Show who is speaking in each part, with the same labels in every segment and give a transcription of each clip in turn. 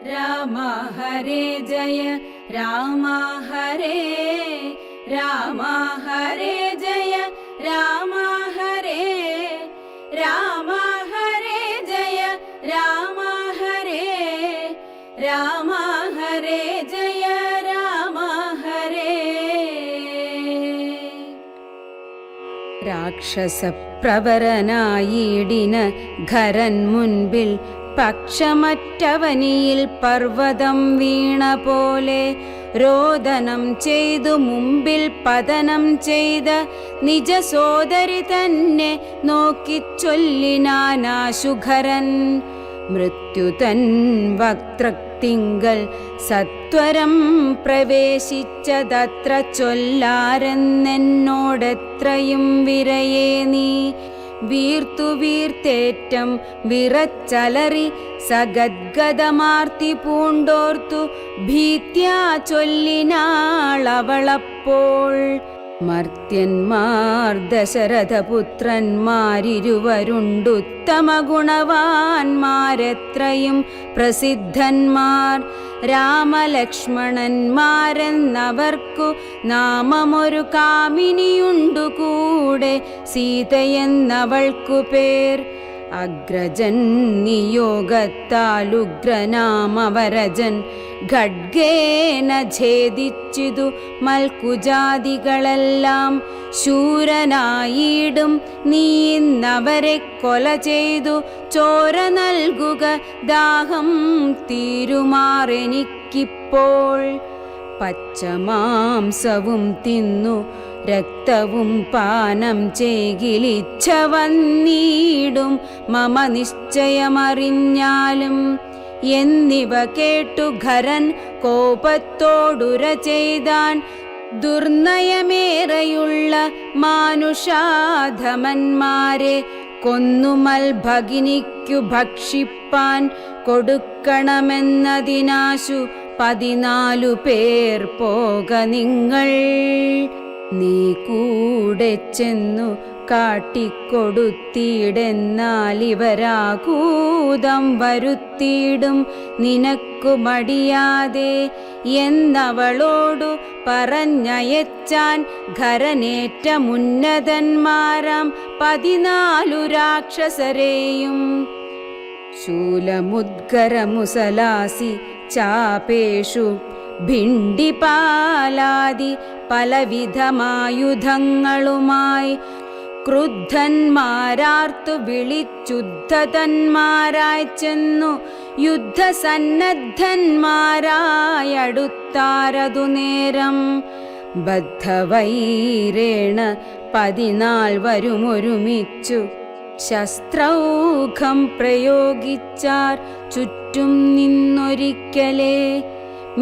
Speaker 1: രാമ ഹരേ ജയ രാമ ഹരേ രാമ ഹരേ ജയ രാമ ഹരേ രാമ ഹരേ ജയ രാമ ഹരേ രാമ ഹരേ ജയ രാമ ഹരേ. രാക്ഷസപ്രവരനായിടിന് ഖരൻ മുൻപിൽ പക്ഷമറ്റവനിയിൽ പർവ്വതം വീണ പോലെ രോദനം ചെയ്തു മുമ്പിൽ പതനം ചെയ്ത നിജ സോദരി തന്നെ നോക്കിച്ചൊല്ലിനാനാശുഖരൻ. മൃത്യുതൻ വക്ത്രത്തിങ്കൽ സത്വരം പ്രവേശിച്ചതത്ര ചൊല്ലാരെന്നെന്നോടെത്രയും വിരയേ നീ. വീർത്തു വീർത്തേറ്റം വിറച്ചലറി സഗദ്ഗദമാർത്തി പൂണ്ടോർത്തു ഭീത്യാ ചൊല്ലിനാളവളപ്പോൾ. മർത്യന്മാർ ദശരഥപുത്രന്മാരിരുവരുണ്ടുത്തമ ഗുണവാന്മാരെത്രയും പ്രസിദ്ധന്മാർ. രാമലക്ഷ്മണന്മാരെന്നവർക്കു നാമമൊരു കാമിനിയുണ്ടു കൂടെ സീതയെന്നവൾക്കു പേർ. അഗ്രജൻ നിയോഗത്താലുഗ്രനാമവരജൻ ഖഡ്ഗേന ഛേദിച്ചിതു മൽക്കുജാതികളെല്ലാം. ശൂരനായിടും നീ ഇന്നവരെ കൊല ചെയ്തു ചോര നൽകുക ദാഹം തീരുമാറെനിക്കിപ്പോൾ. പച്ചമാംസവും തിന്നു രക്തവും പാനം ചെയ്കിലിച്ഛ വന്നീടും മമ നിശ്ചയമറിഞ്ഞാലും. എന്നിവ കേട്ടു ഖരൻ കോപത്തോടുര ചെയ്താൻ. ദുർനയമേറെയുള്ള മാനുഷാധമന്മാരെ കൊന്നുമൽ ഭഗിനിക്കു ഭക്ഷിപ്പാൻ കൊടുക്കണമെന്നതിനാശു 14 പേർ പോക നിങ്ങൾ. നീ കൂടെ ചെന്നു കാട്ടിക്കൊടുത്തിയിടെന്നാലിവരാകൂതം വരുത്തിയിടും നിനക്കു മടിയാതെ എന്നവളോടു പറഞ്ഞയച്ചാൻ. ഖരനേറ്റമുന്നതന്മാരാം 14 രാക്ഷസരെയും. ശൂലമുദ്ഗരമുസലാസി ചാപേഷു ഭിണ്ടിപാലാദി പലവിധമായുധങ്ങളുമായി ക്രുദ്ധന്മാരാർത്തു വിളിച്ചുദ്ധതന്മാരായി ചെന്നു യുദ്ധസന്നദ്ധന്മാരായടുത്താരതു നേരം. ബദ്ധവൈരേണ 14 വരുമൊരുമിച്ചു ശസ്ത്രൗഘം പ്രയോഗിച്ചാർ ചുറ്റും നിന്നൊരിക്കലേ.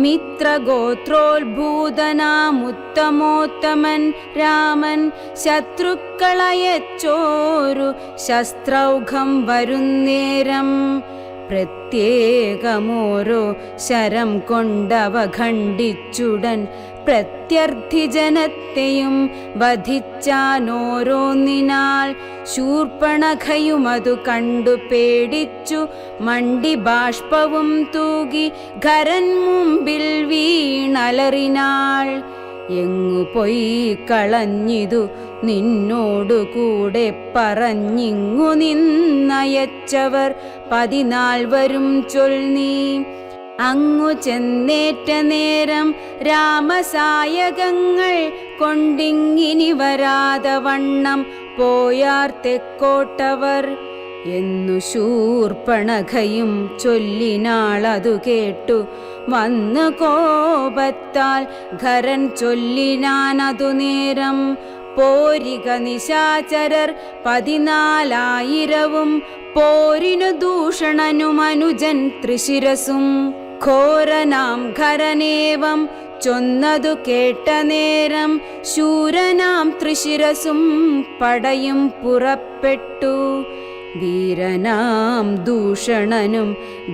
Speaker 1: മിത്രഗോത്രോത്ഭൂതനാമുത്തമോത്തമൻ രാമൻ ശത്രുക്കളയച്ചോരു ശസ്ത്രൗഘം വരുന്നേരം. പ്രത്യേകമോരോ ശരം കൊണ്ടവ ഖണ്ഡിച്ചുടൻ പ്രത്യർത്ഥി ജനത്തെയും വധിച്ചാനോരോന്നിനാൽ. ശൂർപ്പണഖയുമതു കണ്ടു പേടിച്ചു മണ്ടി ബാഷ്പവും തൂകി ഖരൻ മുമ്പിൽ വീണലറിനാൾ. എങ്ങു പോയി കളഞ്ഞിതു നിന്നോടു കൂടെ പറഞ്ഞിങ്ങു നിന്നയച്ചവർ 14 ചൊൽനീ. അങ്ങു ചെന്നേറ്റ നേരം രാമസായകങ്ങൾ കൊണ്ടിങ്ങിനി വരാതെ വണ്ണം പോയാർ തെക്കോട്ടവർ എന്നു ശൂർപ്പണഖയും ചൊല്ലിനാളതു കേട്ടു വന്നു കോപത്താൽ. ഖരൻ ചൊല്ലിനാനതു നേരം. പോരിക നിശാചരർ 14,000 പോരിനു ദൂഷണനുമനുജൻ ത്രിശിരസും. ഘോരനാം ഖരനേവം ചൊന്നതു കേട്ട നേരം ശൂരനാം ത്രിശിരസും പടയും പുറപ്പെട്ടു. വീരനാം ദൂഷണനും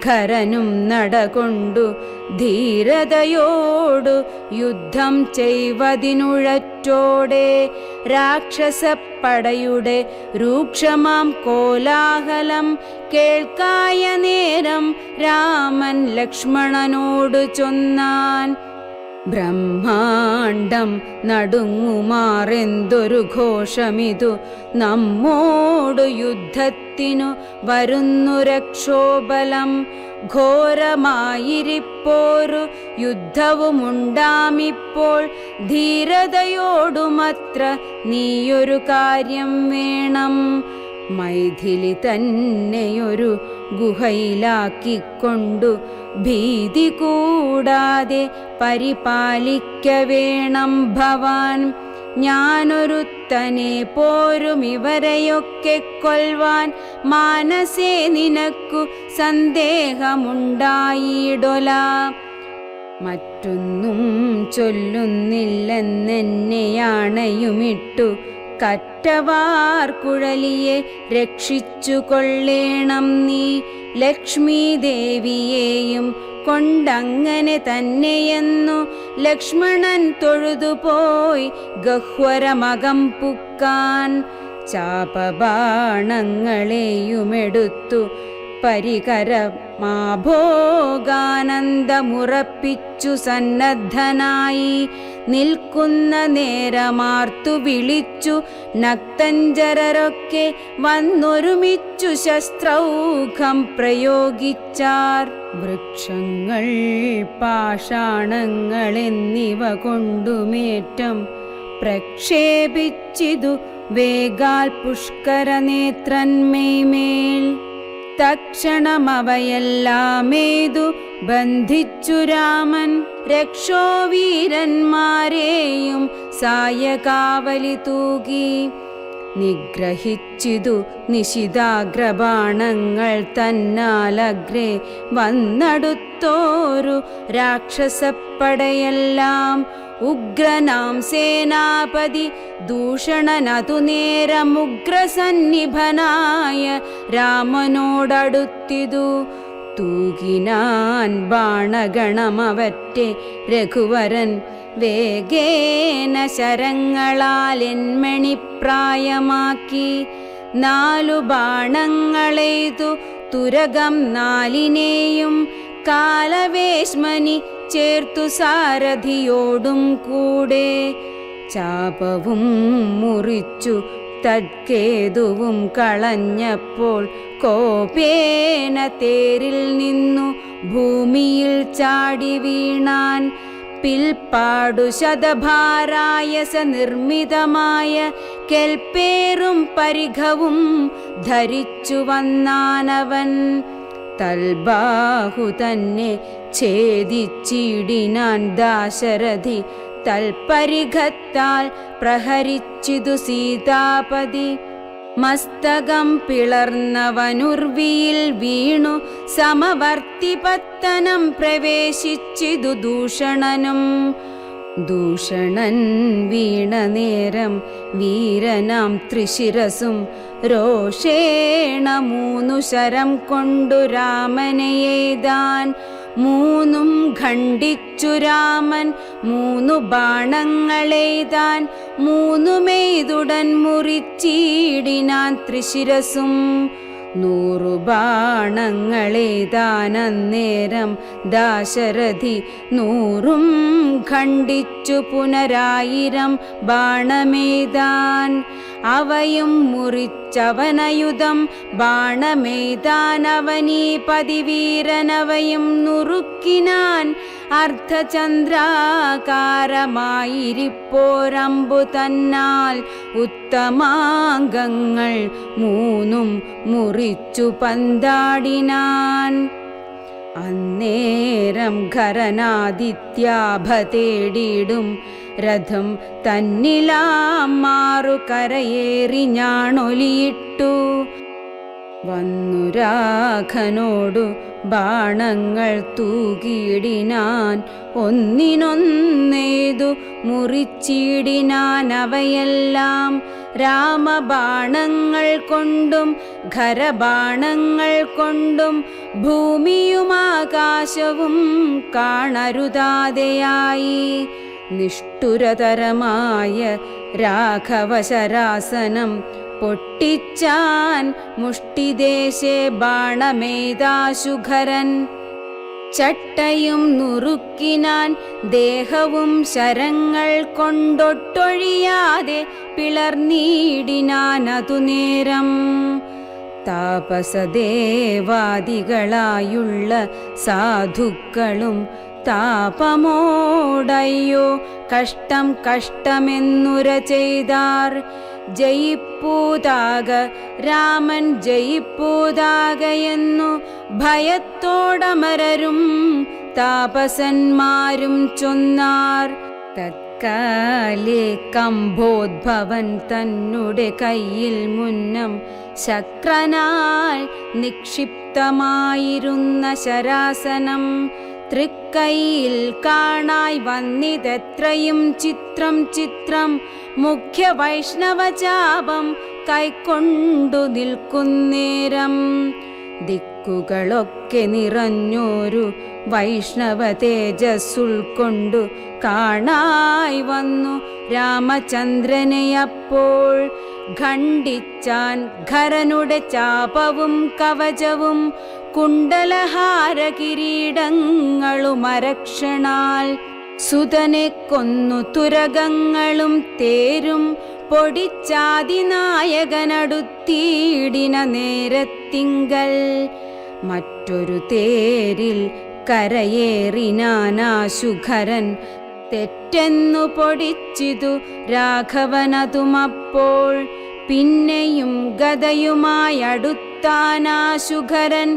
Speaker 1: ഖരനും നടകൊണ്ടു ധീരതയോടു യുദ്ധം ചെയ്വതിനുഴറ്റോടെ രാക്ഷസപ്പടയുടെ രൂക്ഷമാം കോലാഹലം കേൾക്കായ നേരം രാമൻ ലക്ഷ്മണനോടു ചൊന്നാൻ. ബ്രഹ്മാണ്ടം നടുങ്ങുമാറെന്തൊരു ഘോഷമിതു, നമ്മോടു യുദ്ധത്തിനു വരുന്നു രക്ഷോബലം. ഘോരമായിരിപ്പോരു യുദ്ധവുമുണ്ടാമിപ്പോൾ, ധീരതയോടുമത്ര നീയൊരു കാര്യം വേണം. മൈഥിലി തന്നെയൊരു ഗുഹയിലാക്കിക്കൊണ്ടു ഭീതി കൂടാതെ പരിപാലിക്ക വേണം ഭവാൻ. ഞാനൊരുത്തനെ പോരും ഇവരെയൊക്കെ കൊൽവാൻ, മാനസേ നിനക്കു സന്ദേഹമുണ്ടായിടൊല. മറ്റൊന്നും ചൊല്ലുന്നില്ലെന്നെന്നെയാണയുമിട്ടു കറ്റവാർ കുഴലിയെ രക്ഷിച്ചു കൊള്ളേണം നീ. ലക്ഷ്മീ ദേവിയെയും കൊണ്ടങ്ങനെ തന്നെയെന്നു ലക്ഷ്മണൻ തൊഴുതുപോയി ഗഹ്വരമകം പുക്കാൻ. ചാപബാണങ്ങളെയുമെടുത്തു പരികരമാഭോഗാനന്ദമുറപ്പിച്ചു സന്നദ്ധനായി നിൽക്കുന്ന നേരമാർത്തു വിളിച്ചു നക്തഞ്ചരരൊക്കെ വന്നൊരുമിച്ചു ശസ്ത്രൗഘം പ്രയോഗിച്ചാർ. വൃക്ഷങ്ങൾ പാഷാണങ്ങളെന്നിവ കൊണ്ടുമേറ്റം പ്രക്ഷേപിച്ചിതു വേഗാൽ പുഷ്കരനേത്രന്മേൽ. തക്ഷണമവയെല്ലാമേതു ബന്ധിച്ചു രാമൻ രക്ഷോവീരന്മാരെയും സായകാവലി തൂകി. നിഗ്രഹിച്ചിതു നിശിതാഗ്രബാണങ്ങൾ തന്നാലഗ്രേ വന്നടുത്തോരു രാക്ഷസപ്പടയെല്ലാം. ഉഗ്രനാം സേനാപതി ദൂഷണനതു നേരമുഗ്രസന്നിഭനായ രാമനോടടുത്തിതു. തൂകിനാൻ ബാണഗണമവറ്റെ രഘുവരൻ വേഗേന ശരങ്ങളാൽ എൻമണിപ്രായമാക്കി. 4 ബാണങ്ങളെയ്തു തുരകം 4നെയും കാലവേശ്മനി ചേർത്തു സാരഥിയോടും കൂടെ. ചാപവും മുറിച്ചു തത്കേതുവും കളഞ്ഞപ്പോൾ കോപേന തേരിൽ നിന്നു ഭൂമിയിൽ ചാടി വീണാൻ. പിൽപ്പാടു ശതഭാരായസ നിർമ്മിതമായ കെൽപ്പേറും പരിഘവും ധരിച്ചു വന്നാനവൻ. തൽബാഹു തന്നെ ഛേദിച്ചിടിനാൻ ദാശരഥി തൽപരിഘത്താൽ പ്രഹരിച്ചിതു സീതാപതി. മസ്തകം പിളർന്നവനുർവിയിൽ വീണു സമവർത്തിപത്തനം പ്രവേശിച്ചിതു ദൂഷണനും. ദൂഷണൻ വീണ നേരം വീരനാം ത്രിശിരസും രോഷേണ 3 ശരം കൊണ്ടു രാമനെയെയ്താൻ. 3ഉം ഖണ്ഡിച്ചു രാമൻ 3 ബാണങ്ങളെയ്താൻ. 3മെയ്തുടൻ മുറിച്ചീടിനാൻ ത്രിശിരസും. 100 ബാണങ്ങളെയ്താനന്നേരം ദാശരഥി 100ഉം ഖണ്ഡിച്ചു പുനരായിരം ബാണമേതാൻ. അവയും മുറിച്ചവനയുധം ബാണമേതാനവനീപതി വീരനവയും നുറുക്കിനാൻ. അർദ്ധചന്ദ്രാകാരമായിരിപ്പോരമ്പു തന്നാൽ ഉത്തമാംഗങ്ങൾ 3ഉം മുറിച്ചു പന്താടിനാൻ. അന്നേരം ഖരനാദിത്യാഭ തേടിയിടും രഥം തന്നിലാം 6 കരയേറി ഞാണൊലിയിട്ടു. വന്നു രാഘനോടു ബാണങ്ങൾ തൂകിയിടിനാൻ, ഒന്നിനൊന്നേതു മുറിച്ചിടിനാൻ അവയെല്ലാം. രാമബാണങ്ങൾ കൊണ്ടും ഖരബാണങ്ങൾ കൊണ്ടും ഭൂമിയും ആകാശവും കാണരുതാതെയായി. നിഷ്ഠുരതരമായ രാഘവശരാസനം പൊട്ടിച്ചാൻ മുഷ്ടിദേശേ ബാണമേതാശുഖരൻ. ചട്ടയും നുറുക്കിനാൻ ദേഹവും ശരങ്ങൾ കൊണ്ടൊട്ടൊഴിയാതെ പിളർന്നീടിനാൻ അതുനേരം. താപസദേവാദികളായുള്ള സാധുക്കളും താപമോടയ്യോ കഷ്ടം കഷ്ടമെന്നുര ചെയ്താർ. ജയിപ്പൂതാക രാമൻ ജയിപ്പൂതാകയെന്നു ഭയത്തോടമരരും താപസന്മാരും ചൊന്നാർ. തത്കാലേ കംഭോദ്ഭവൻ തന്നുടെ കയ്യിൽ മുന്നം ശക്രനാൽ നിക്ഷിപ്തമായിരുന്ന ശരാസനം തൃക്കൈയിൽ കാണായി വന്നിതെത്രയും ചിത്രം ചിത്രം. മുഖ്യ വൈഷ്ണവചാപം കൈക്കൊണ്ടു നിൽക്കുന്നേരം ദിക്കുകളൊക്കെ നിറഞ്ഞോരു വൈഷ്ണവ തേജസ്സുൾക്കൊണ്ടു കാണായി വന്നു രാമചന്ദ്രനെയപ്പോൾ. ഖണ്ഡിച്ചാൻ ഖരനുടെ ചാപവും കവചവും കുണ്ടലഹാര കിരീടങ്ങളുമരക്ഷണാൽ. സുതനെ കൊന്നു തുരകങ്ങളും തേരും പൊടിച്ചാതിനായകനടുത്തീടിന നേരത്തിങ്കൽ. മറ്റൊരു തേരിൽ കരയേറിനാനാശുഖരൻ തെറ്റെന്നു പൊടിച്ചിതു രാഘവനതുമപ്പോൾ. പിന്നെയും ഗദയുമായി അടുത്താനാശുഖരൻ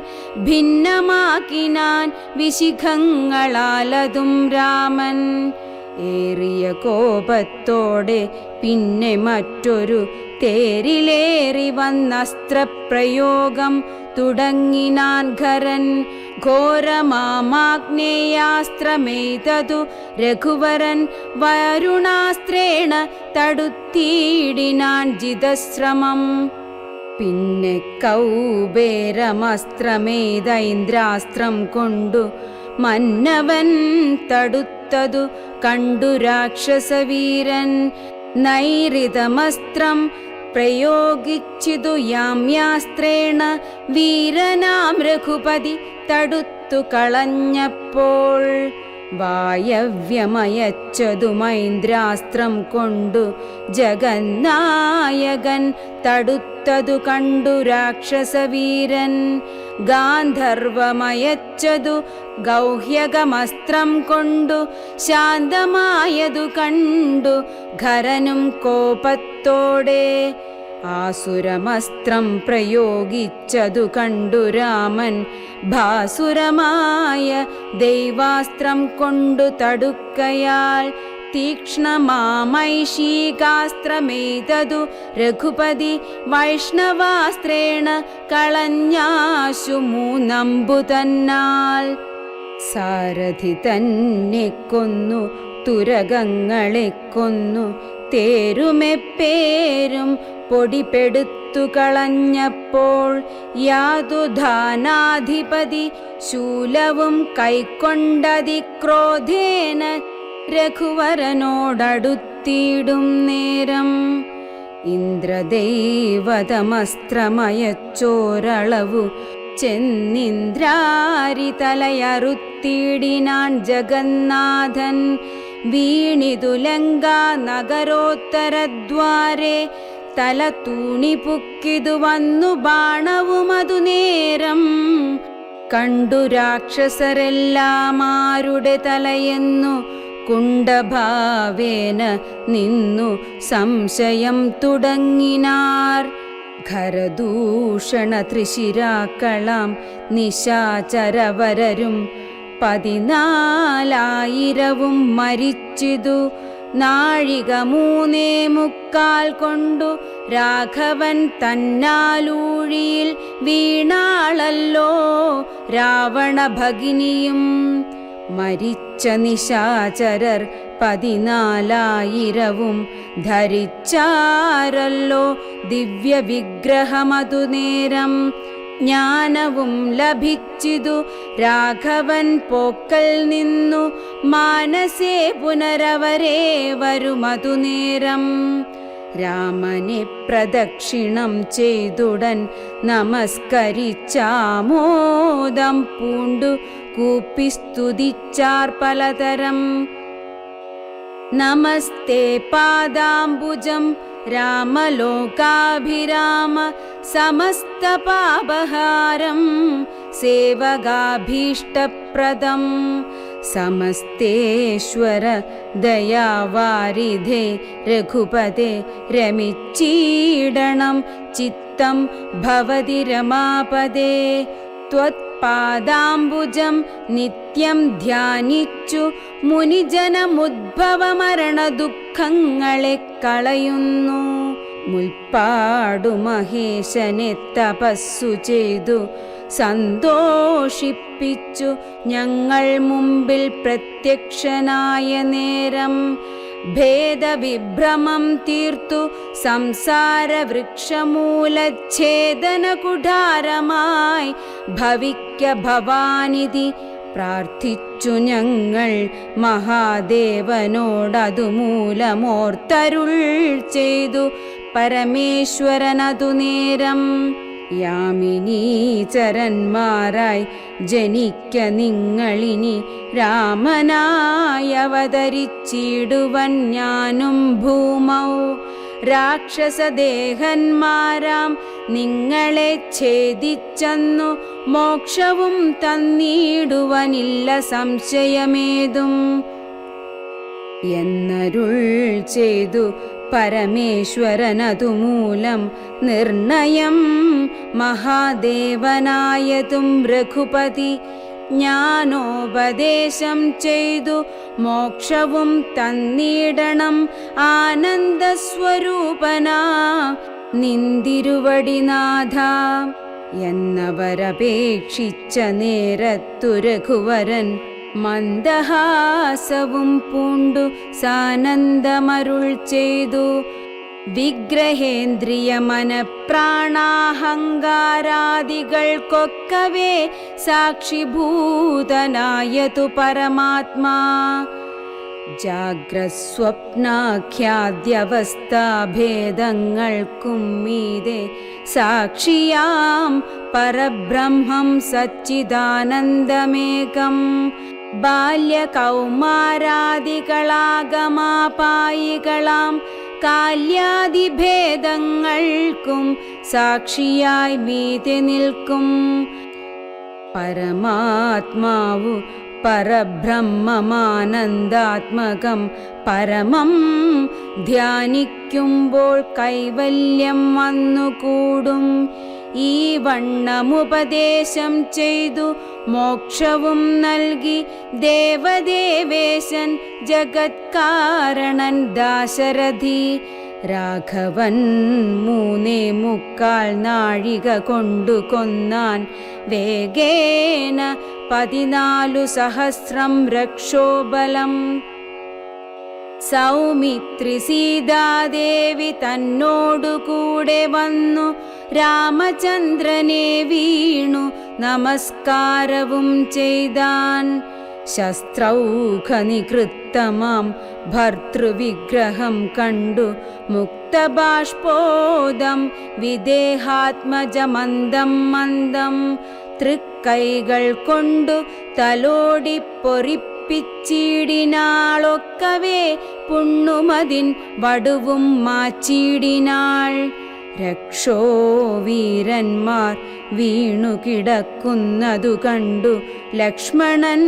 Speaker 1: ഭിന്നമാക്കിനാൻ വിശിഖങ്ങളാലതും രാമൻ. ഏറിയ കോപത്തോടെ പിന്നെ മറ്റൊരു തേരിലേറി വന്നസ്ത്രപ്രയോഗം തുടങ്ങിനാൻ ഖരൻ. ഘോരമാമാഗ്നേയാസ്ത്രമെയ്തതു രഘുവരൻ വരുണാസ്ത്രേണ തടുത്തീടിനാൻ ജിതശ്രമം. പിന്നെ കൗബേരമസ്ത്രമേതൈന്ദ്രാസ്ത്രം കൊണ്ടു മന്നവൻ തടുത്തതു കണ്ടു രാക്ഷസവീരൻ. നൈരിതമസ്ത്രം പ്രയോഗിച്ചിതു യാമ്യാസ്ത്രേണ വീരനാം രഘുപതി തടുത്തു കളഞ്ഞപ്പോൾ. വായവ്യമയച്ചതു മൈന്ദ്രാസ്ത്രം കൊണ്ടു ജഗന്നായകൻ തടുത്തതു കണ്ടു രാക്ഷസവീരൻ. ഗാന്ധർവമയച്ചതു ഗൗഹ്യകമസ്ത്രം കൊണ്ടു ശാന്തമായതു കണ്ടു ഖരനും കോപത്തോടെ. ആസുരമസ്ത്രം പ്രയോഗിച്ചതു കണ്ടു രാമൻ ഭാസുരമായ ദൈവാസ്ത്രം കൊണ്ടു തടുക്കയാൽ. തീക്ഷ്ണമാമൈഷീകാസ്ത്രമേതതു രഘുപതി വൈഷ്ണവാസ്ത്രേണ കളഞ്ഞാശു മൂന്നമ്പു തന്നാൽ. സാരഥി തന്നെ കൊന്നു തുരകങ്ങളെ കൊന്നു തേരുമെപ്പേരും പൊടിപെടുത്തു കളഞ്ഞപ്പോൾ. യാതുധാനാധിപതി ശൂലവും കൈക്കൊണ്ടതിക്രോധേന രഘുവരനോടടുത്തിടും നേരം. ഇന്ദ്രദൈവതമസ്ത്രമയച്ചോരളവു ചെന്നിന്ദ്രാരി തലയറുത്തിടിനാൻ ജഗന്നാഥൻ. വീണിതു ലങ്കാ നഗരോത്തരദ്വാരെ തല തൂണിപുക്കിതു വന്നു ബാണവുമതു നേരം. കണ്ടു രാക്ഷസരെല്ലാമാരുടെ തലയെന്നു കുണ്ടഭാവേന നിന്നു സംശയം തുടങ്ങിനാർ. ഖരദൂഷണ ത്രിശിരാക്കളാം നിശാചരവരരും 14,000 മരിച്ചിതു. നാഴിക 3:45 കൊണ്ടു രാഘവൻ തന്നാലൂഴിയിൽ വീണാളല്ലോ രാവണ ഭഗിനിയും. മരിച്ച നിശാചരർ 14,000 ധരിച്ചാരല്ലോ ദിവ്യ വിഗ്രഹമതു നേരം. ജ്ഞാനവും ലഭിച്ചിതു രാഘവൻ പോക്കൽ നിന്നു മാനസേ പുനരവരേ വരുമതു നേരം. രാമനെ പ്രദക്ഷിണം ചെയ്തുടൻ നമസ്കരിച്ചാമോദം പൂണ്ടു കൂപ്പി സ്തുതിച്ചാർ പലതരം. നമസ്തേ പാദാംബുജം രാമലോകാഭിരാമ സമസ്ത പാപഹാരം സേവകാഭീഷ്ടപ്രദം. സമസ്തേശ്വര ദയാവാരിധേ രഘുപതേ രമിച്ചീടണം ചിത്തം ഭവതി രമാപദേ. ത്വത്പാദാംബുജം നിത്യം ധ്യാനിച്ചു മുനിജനമുദ്ഭവമരണ ദുഃഖങ്ങളെ കളയുന്നു. മുൽപ്പാടു മഹേശനെ തപസ്സു ചെയ്തു സന്തോഷിപ്പിച്ചു ഞങ്ങൾ മുമ്പിൽ പ്രത്യക്ഷനായ നേരം. ഭേദവിഭ്രമം തീർത്തു സംസാര വൃക്ഷമൂലച്ഛേദന കുഠാരമായി ഭവിക്ക ഭവാനിധി പ്രാർത്ഥിച്ചു ഞങ്ങൾ മഹാദേവനോടതുമൂലമോർത്തരുൾ ചെയ്തു പരമേശ്വരനതു നേരം. യാമിനീചരന്മാരായി ജനിക്ക നിങ്ങളിനി രാമനായി അവതരിച്ചിടുവൻ ഞാനും ഭൂമൗ. രാക്ഷസദേഹന്മാരാം നിങ്ങളെ ഛേദിച്ചെന്നു മോക്ഷവും തന്നിടുവനില്ല സംശയമേതും എന്നരുൾ ചെയ്തു പരമേശ്വരനതുമൂലം നിർണയം മഹാദേവനായതും രഘുപതി. ജ്ഞാനോപദേശം ചെയ്തു മോക്ഷവും തന്നിടണം ആനന്ദസ്വരൂപനാ നിന്തിരുവടിനാഥ എന്നവരപേക്ഷിച്ച നേരത്തു രഘുവരൻ മന്ദഹാസവും പൂണ്ടു സാനന്ദമരുൾ ചെയ്തു. വിഗ്രഹേന്ദ്രിയ മനഃപ്രാണാഹങ്കാരാദികൾക്കൊക്കവേ സാക്ഷിഭൂതനായതു പരമാത്മാ. ജാഗ്രസ്വപ്നാഖ്യാദ്യവസ്ഥാഭേദങ്ങൾക്കും മീതെ സാക്ഷിയാം പരബ്രഹ്മം സച്ചിദാനന്ദമേകം. ബാല്യകൗമാരാദികളാഗമാപായികളാം കാല്യാദിഭേദങ്ങൾക്കും സാക്ഷിയായി മീതെ നിൽക്കും പരമാത്മാവു പരബ്രഹ്മമാനന്ദാത്മകം. പരമം ധ്യാനിക്കുമ്പോൾ കൈവല്യം വന്നുകൂടും. ഈ വണ്ണമുപദേശം ചെയ്തു മോക്ഷവും നൽകി ദേവദേവേശൻ ജഗത്കാരണൻ ദാശരഥി. രാഘവൻ 3:45 നാഴിക കൊണ്ടു കൊന്നാൻ വേഗേന 14,000 രക്ഷോബലം. സൗമിത്രി സീതാദേവി തന്നോടുകൂടെ വന്നു രാമചന്ദ്രനെ വീണു നമസ്കാരവും ചെയ്താൻ. ശസ്ത്രൗഘനികൃത്തമാം ഭർതൃവിഗ്രഹം കണ്ടു മുക്തബാഷ്പോദം വിദേഹാത്മജമന്ദം മന്ദം. തൃക്കൈകൾ കൊണ്ടു തലോടി പൊറിപ്പിച്ചിടിനാളൊക്കവേ പുണ്ണുമതിൻ വടുവും മാച്ചിടിനാൾ. രക്ഷോവീരന്മാർ വീണുകിടക്കുന്നതു കണ്ടു ലക്ഷ്മണൻ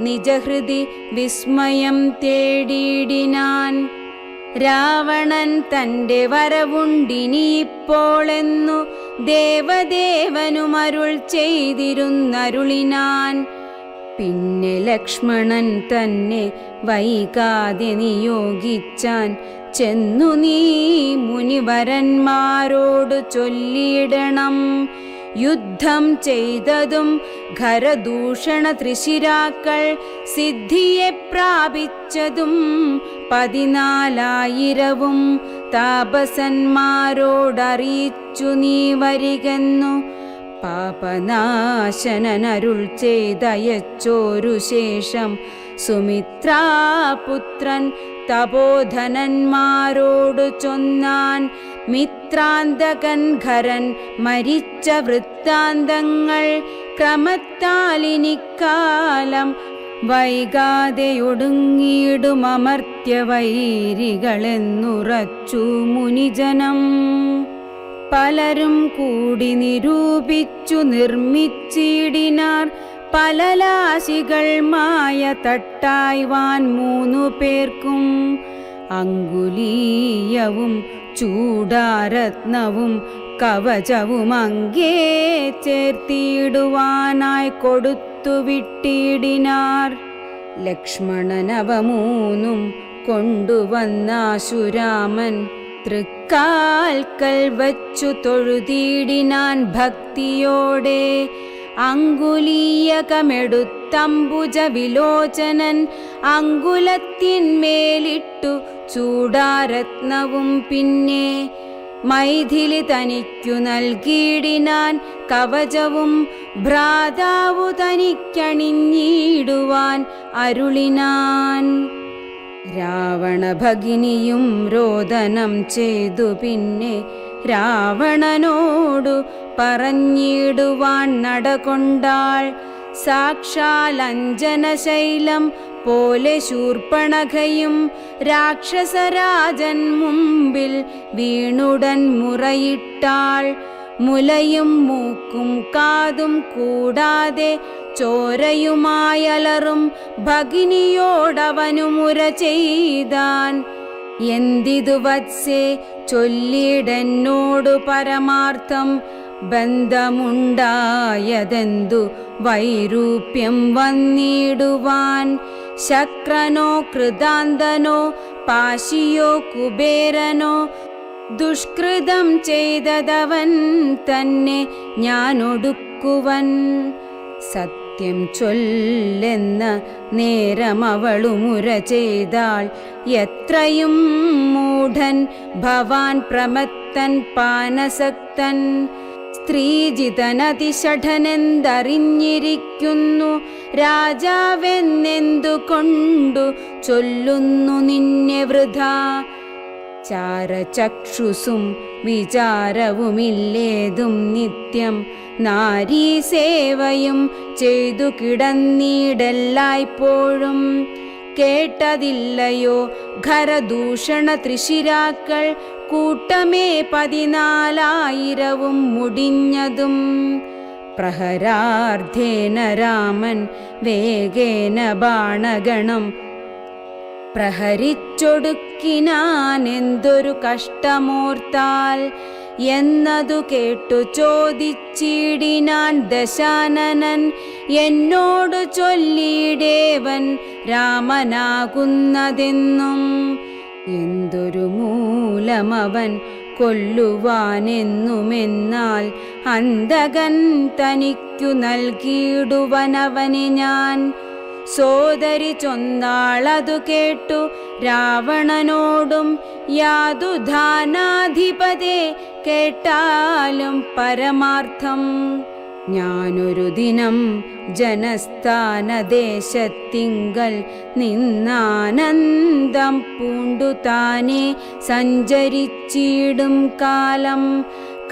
Speaker 1: നിജഹൃദി വിസ്മയം തേടിയിടിനാൻ. രാവണൻ തൻ്റെ വരവുണ്ടിനിയിപ്പോളെന്നു ദേവദേവനുമരുൾ ചെയ്തിരുന്നരുളിനാൻ. പിന്നെ ലക്ഷ്മണൻ തന്നെ വൈകാതെ നിയോഗിച്ചാൻ, ചെന്നു നീ മുനിവരന്മാരോട് ചൊല്ലിയിടണം. യുദ്ധം ചെയ്തതും ഖരദൂഷണ ത്രിശിരാക്കൾ സിദ്ധിയെ പ്രാപിച്ചതും 14,000 താപസന്മാരോടറിയിച്ചു നീ വരികെന്നു പാപനാശനരുൾ ചെയ്തയച്ചോരു ശേഷം സുമിത്രാപുത്രൻ തപോധനന്മാരോടു ചൊന്നാൻ. മിത്രാന്തകൻ ഖരൻ മരിച്ച വൃത്താന്തങ്ങൾ ക്രമത്താലിനിക്കാലം വൈകാതെ ഒടുങ്ങിയിടുമമർത്യവൈരികളെന്നുറച്ചു മുനിജനം. പലരും കൂടി നിരൂപിച്ചു നിർമ്മിച്ചിടിനാർ പലലാശികൾ മായ തട്ടായ്വാൻ 3 പേർക്കും. അങ്കുലീയവും ചൂടാരത്നവും കവചവും അങ്കേ ചേർത്തിടുവാനായി കൊടുത്തു വിട്ടിടിനാർ. ലക്ഷ്മണനവ 3 കൊണ്ടുവന്നാശുരാമൻ തൃക്കാൽക്കൽ വച്ചു തൊഴുതിടിനാൻ ഭക്തിയോടെ. അങ്കുലീയകമെടുത്തംബുജ വിലോചനൻ അങ്കുലത്തിന്മേലിട്ടു ചൂടാരത്നവും പിന്നെ മൈഥിലി തനിക്കു നൽകിയിടിനാൻ കവചവും ഭ്രാതാവു തനിക്കണിഞ്ഞിടുവാൻ അരുളിനാൻ. രാവണഭഗിനിയും രോദനം ചെയ്തു പിന്നെ രാവണനോടു പറഞ്ഞിടുവാൻ നടകൊണ്ടാൾ. സാക്ഷാൽ അഞ്ജനശൈലം പോലെ ശൂർപ്പണഖയും രാക്ഷസരാജൻ മുമ്പിൽ വീണുടൻ മുറയിട്ടാൾ. മുലയും മൂക്കും കാതും കൂടാതെ ചോരയുമായലറും ഭഗിനിയോടവനു മുര ചെയ്താൻ. എന്തിതു വത്സേ ചൊല്ലിയിടെന്നോടു പരമാർത്ഥം, ബന്ധമുണ്ടായതെന്തു വൈരൂപ്യം വന്നിടുവാൻ. ശക്രനോ കൃതാന്തനോ പാശിയോ കുബേരനോ ദുഷ്കൃതം ചെയ്തതവൻ തന്നെ ഞാനൊടുക്കുവൻ. സത്യം ചൊല്ലെന്ന നേരമവളു മുര ചെയ്താൾ. എത്രയും മൂഢൻ ഭവാൻ പ്രമത്തൻ പാനസക്തൻ. സ്ത്രീജിതനതിഷഠനെന്തറിഞ്ഞിരിക്കുന്നു രാജാവെന്നെന്തുകൊണ്ടു ചൊല്ലുന്നു നിന്നെ വൃഥാ. ചാരചക്ഷുസും വിചാരവുമില്ലേതും നിത്യം നാരീസേവയും ചെയ്തു കിടന്നീടെല്ലായ്പ്പോഴും. കേട്ടതില്ലയോ ഖരദൂഷണ ത്രിശിരാക്കൾ കൂട്ടമേ 14,000 മുടിഞ്ഞതും. പ്രഹരാർദ്ധേന രാമൻ വേഗേന ബാണഗണം പ്രഹരിച്ചൊടുക്കിനാൻ എന്തൊരു കഷ്ടമോർത്താൽ എന്നതു കേട്ടു ചോദിച്ചിടിനാൻ ദശാനനൻ. എന്നോടു ചൊല്ലിയിടേവൻ രാമനാകുന്നതെന്നും എന്തൊരു മൂലമവൻ കൊല്ലുവാനെന്നുമെന്നാൽ അന്തകൻ തനിക്കു നൽകിയിടുവനവനെ ഞാൻ. സോദരി ചൊന്നാളതു കേട്ടു രാവണനോടും യാതുധാനാധിപതേ കേട്ടാലും പരമാർത്ഥം. ഞാനൊരു ദിനം ജനസ്ഥാനദേശത്തിങ്കൽ നിന്നാനന്ദം പൂണ്ടു താനെ സഞ്ചരിച്ചിടും കാലം.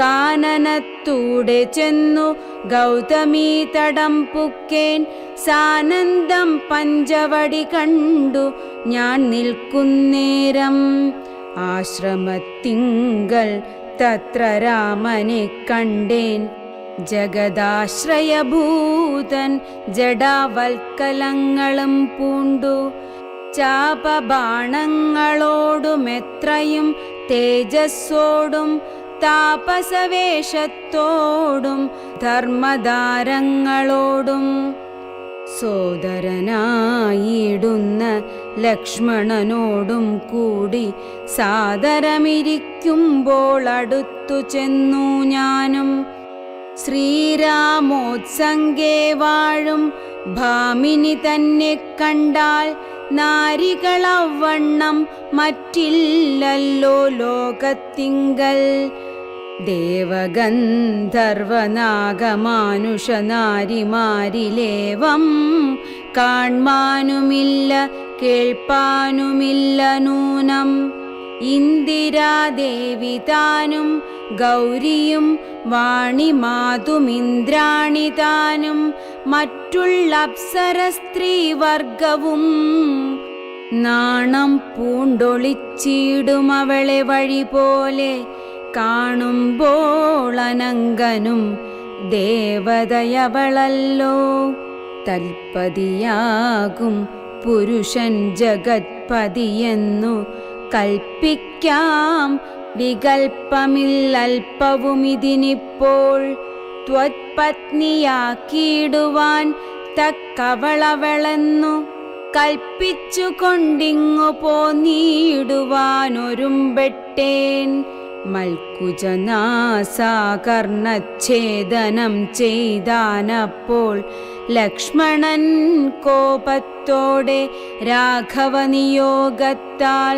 Speaker 1: കാനനത്തൂടെ ചെന്നു ഗൗതമീ തടം പുക്കേൻ. സാനന്ദം പഞ്ചവടി കണ്ടു ഞാൻ നിൽക്കുന്നേരം. ആശ്രമത്തിങ്കൽ തത്ര രാമനെ കണ്ടേൻ. ജഗദാശ്രയഭൂതൻ ജഡാവൽക്കലങ്ങളും പൂണ്ടു. ചാപബാണങ്ങളോടുമെത്രയും തേജസ്സോടും താപസവേഷത്തോടും ധർമ്മദാരങ്ങളോടും സോദരനായിടുന്ന ലക്ഷ്മണനോടും കൂടി സാദരമിരിക്കുമ്പോൾ അടുത്തു ചെന്നു ഞാനും. ശ്രീരാമോത്സംഗേ വാഴും ഭാമിനി തന്നെ കണ്ടാൽ നാരികളവണ്ണം മറ്റില്ലല്ലോ ലോകത്തിങ്കൽ. ദേവഗന്ധർവനാഗമാനുഷനാരിമാരിലേവം കാൺമാനുമില്ല കേൾപ്പാനുമില്ല നൂനം. ഇന്ദിരാദേവി താനും ഗൗരിയും വാണിമാതുമിന്ദ്രാണി താനും മറ്റുള്ള അപ്സര സ്ത്രീവർഗവും നാണം പൂണ്ടൊളിച്ചിടും അവളെ വഴി പോലെ. കാണുമ്പോൾ അനങ്കനും ദേവതയവളല്ലോ. തൽപതിയാകും പുരുഷൻ ജഗത്പതിയെന്നു കൽപ്പിക്കാം. വികൽപ്പമില്ലൽപ്പവുമിതിനിപ്പോൾ ത്വത്പത്നിയാക്കിയിടുവാൻ തക്കവളവളെന്നു കൽപ്പിച്ചു കൊണ്ടിങ്ങു പോന്നിടുവാനൊരുമ്പെട്ടേൻ. മൽക്കുജനാസാകർണച്ഛേദനം ചെയ്താനപ്പോൾ ലക്ഷ്മണൻ കോപത്തോടെ രാഘവനിയോഗത്താൽ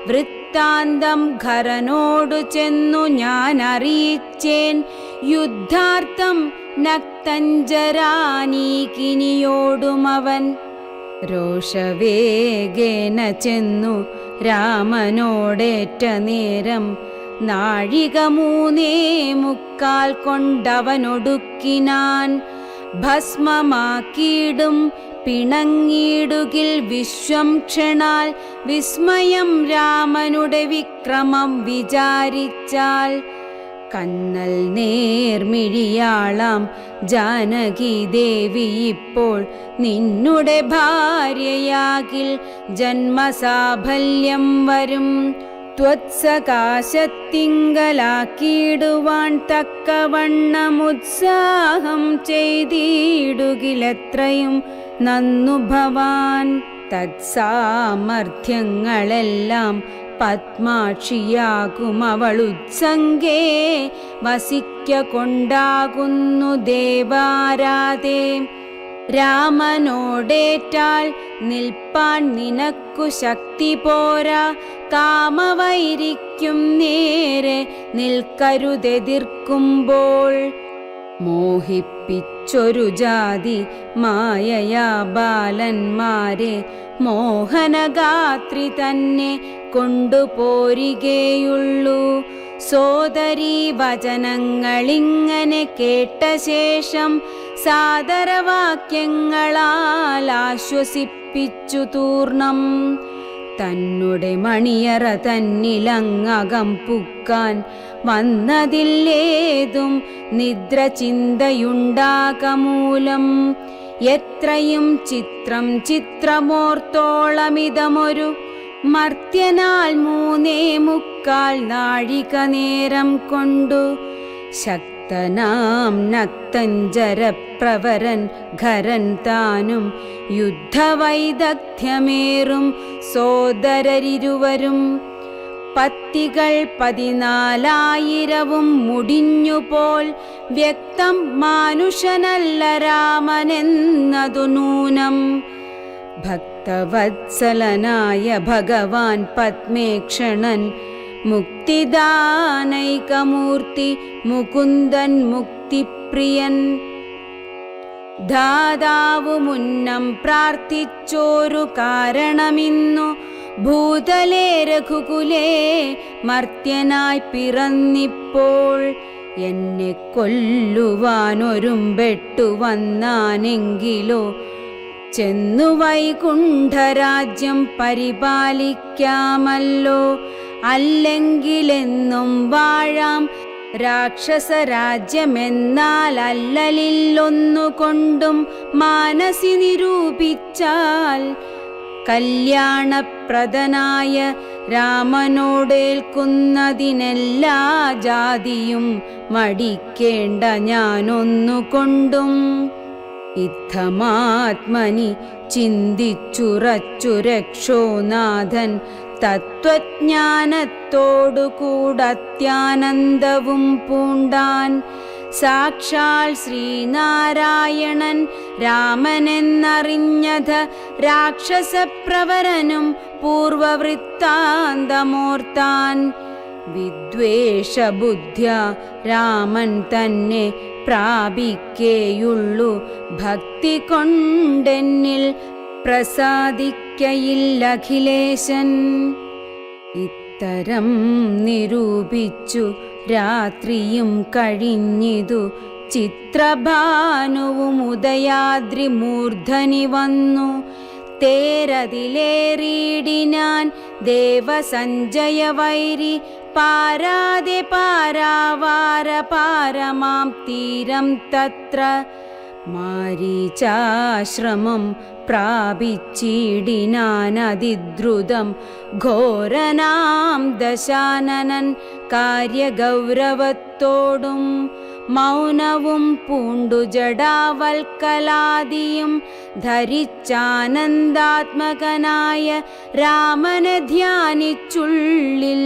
Speaker 1: വൃത്താന്തം ഖരനോടു ചെന്നു ഞാൻ അറിയിച്ചേൻ. യുദ്ധാർത്ഥം നക്തഞ്ചരാനീകിനിയോടുമവൻ രോഷവേഗേന ചെന്നു രാമനോടേറ്റ നേരം 3 നാഴിക കൊണ്ടവനൊടുക്കിനാൻ. ഭസ്മമാക്കിയിടും പിണങ്ങിയിടുകിൽ വിശ്വം ക്ഷണാൽ. വിസ്മയം രാമനുടെ വിക്രമം വിചാരിച്ചാൽ. കന്നൽ നേർമിഴിയാളാം ജാനകി ദേവി ഇപ്പോൾ നിന്നുടെ ഭാര്യയാകിൽ ജന്മസാഫല്യം വരും. ത്വത്സകാശത്തിങ്കലാക്കിയിടുവാൻ തക്കവണ്ണമുത്സാഹം ചെയ്തിടുകിലെത്രയും നന്നു ഭവാൻ. തത്സാമർഥ്യങ്ങളെല്ലാം പത്മാക്ഷിയാകും അവളുത്സംഗേ വസിക്ക കൊണ്ടാകുന്നു ദേവാരാധേ. രാമനോടേറ്റാൽ നിൽപ്പാൻ നിനക്കു ശക്തി പോരാ. കാമവൈരിക്കും നേരെ നിൽക്കരുതെതിർക്കുമ്പോൾ. മോഹിപ്പിച്ചൊരു ജാതി മായയാ ബാലന്മാരെ മോഹനഗാത്രി തന്നെ കൊണ്ടുപോരികയുള്ളൂ. സോദരീ വചനങ്ങളിങ്ങനെ കേട്ട ശേഷം സാദരവാക്യങ്ങളാൽ ആശ്വസിപ്പിച്ചു തൂർണം. തന്നുടെ മണിയറ തന്നിലങ്ങകം പുക്കാൻ വന്നതില്ലേതും നിദ്ര ചിന്തയുണ്ടാകമൂലം. എത്രയും ചിത്രമോർത്തോളമിതമൊരു മർത്യനാൽ 3.25 നാഴിക നേരം കൊണ്ടു ശക്തനാം നക്തഞ്ചരപ്രവരൻ ഖരൻ താനും യുദ്ധവൈദഗ്ധ്യമേറും സോദരരിരുവരും. പത്തികൾ 14,000 മുടിഞ്ഞുപോൽ. വ്യക്തം മാനുഷനല്ല രാമനെന്നതു നൂനം. ഭക്തവത്സലനായ ഭഗവാൻ പത്മേക്ഷണൻ മുക്തിദാനൈകമൂർത്തി മുകുന്ദൻ മുക്തിപ്രിയൻ. ധാതാവു മുന്നം പ്രാർത്ഥിച്ചോരു കാരണമിന്നു ഭൂതലേ രഘുകുലേ മർത്യനായി പിറന്നിപ്പോൾ. എന്നെ കൊല്ലുവാനൊരുമ്പെട്ടു വന്നാനെങ്കിലോ ചെന്നു വൈകുണ്ഠരാജ്യം പരിപാലിക്കാമല്ലോ. അല്ലെങ്കിലെന്നും വാഴാം രാക്ഷസരാജ്യമെന്നാൽ അല്ലലില്ലൊന്നുകൊണ്ടും മാനസി നിരൂപിച്ചാൽ. കല്യാണപ്രദനായ രാമനോടേൽക്കുന്നതിനെല്ലാ ജാതിയും മടിക്കേണ്ട ഞാനൊന്നുകൊണ്ടും. ഇത്തമാത്മനി ചിന്തിച്ചുറച്ചു രക്ഷോനാഥൻ തത്വജ്ഞാനത്തോടു കൂടത്യാനന്ദവും പൂണ്ടാൻ. സാക്ഷാൽ ശ്രീനാരായണൻ രാമനെന്നറിഞ്ഞത രാക്ഷസപ്രവരനും പൂർവവൃത്താന്തമോർത്താൻ. വിദ്വേഷബുദ്ധ്യ രാമൻ തന്നെ പ്രാപിക്കേയുള്ളു, ഭക്തി കൊണ്ടെന്നിൽ പ്രസാദിക്കയില്ലഖിലേശൻ. ഇത്തരം നിരൂപിച്ചു രാത്രിയും കഴിഞ്ഞിതു. ചിത്രഭാനുവും ഉദയാദ്രി മൂർധനി വന്നു. തേരതിലേറിയിടിനാൻ ദേവസഞ്ജയ വൈരി, പാരാതെ പാരാവാര പാരമാം തീരം തത്ര. മാരീചാശ്രമം പ്രാപിച്ചിടിനാനതിദ്രുതം ഘോരനാം ദശാനനൻ കാര്യഗൗരവത്തോടും. മൗനവും പൂണ്ടു ജടാവൽക്കലാദിയും ധരിച്ചാനന്ദാത്മകനായ രാമനെ ധ്യാനിച്ചുള്ളിൽ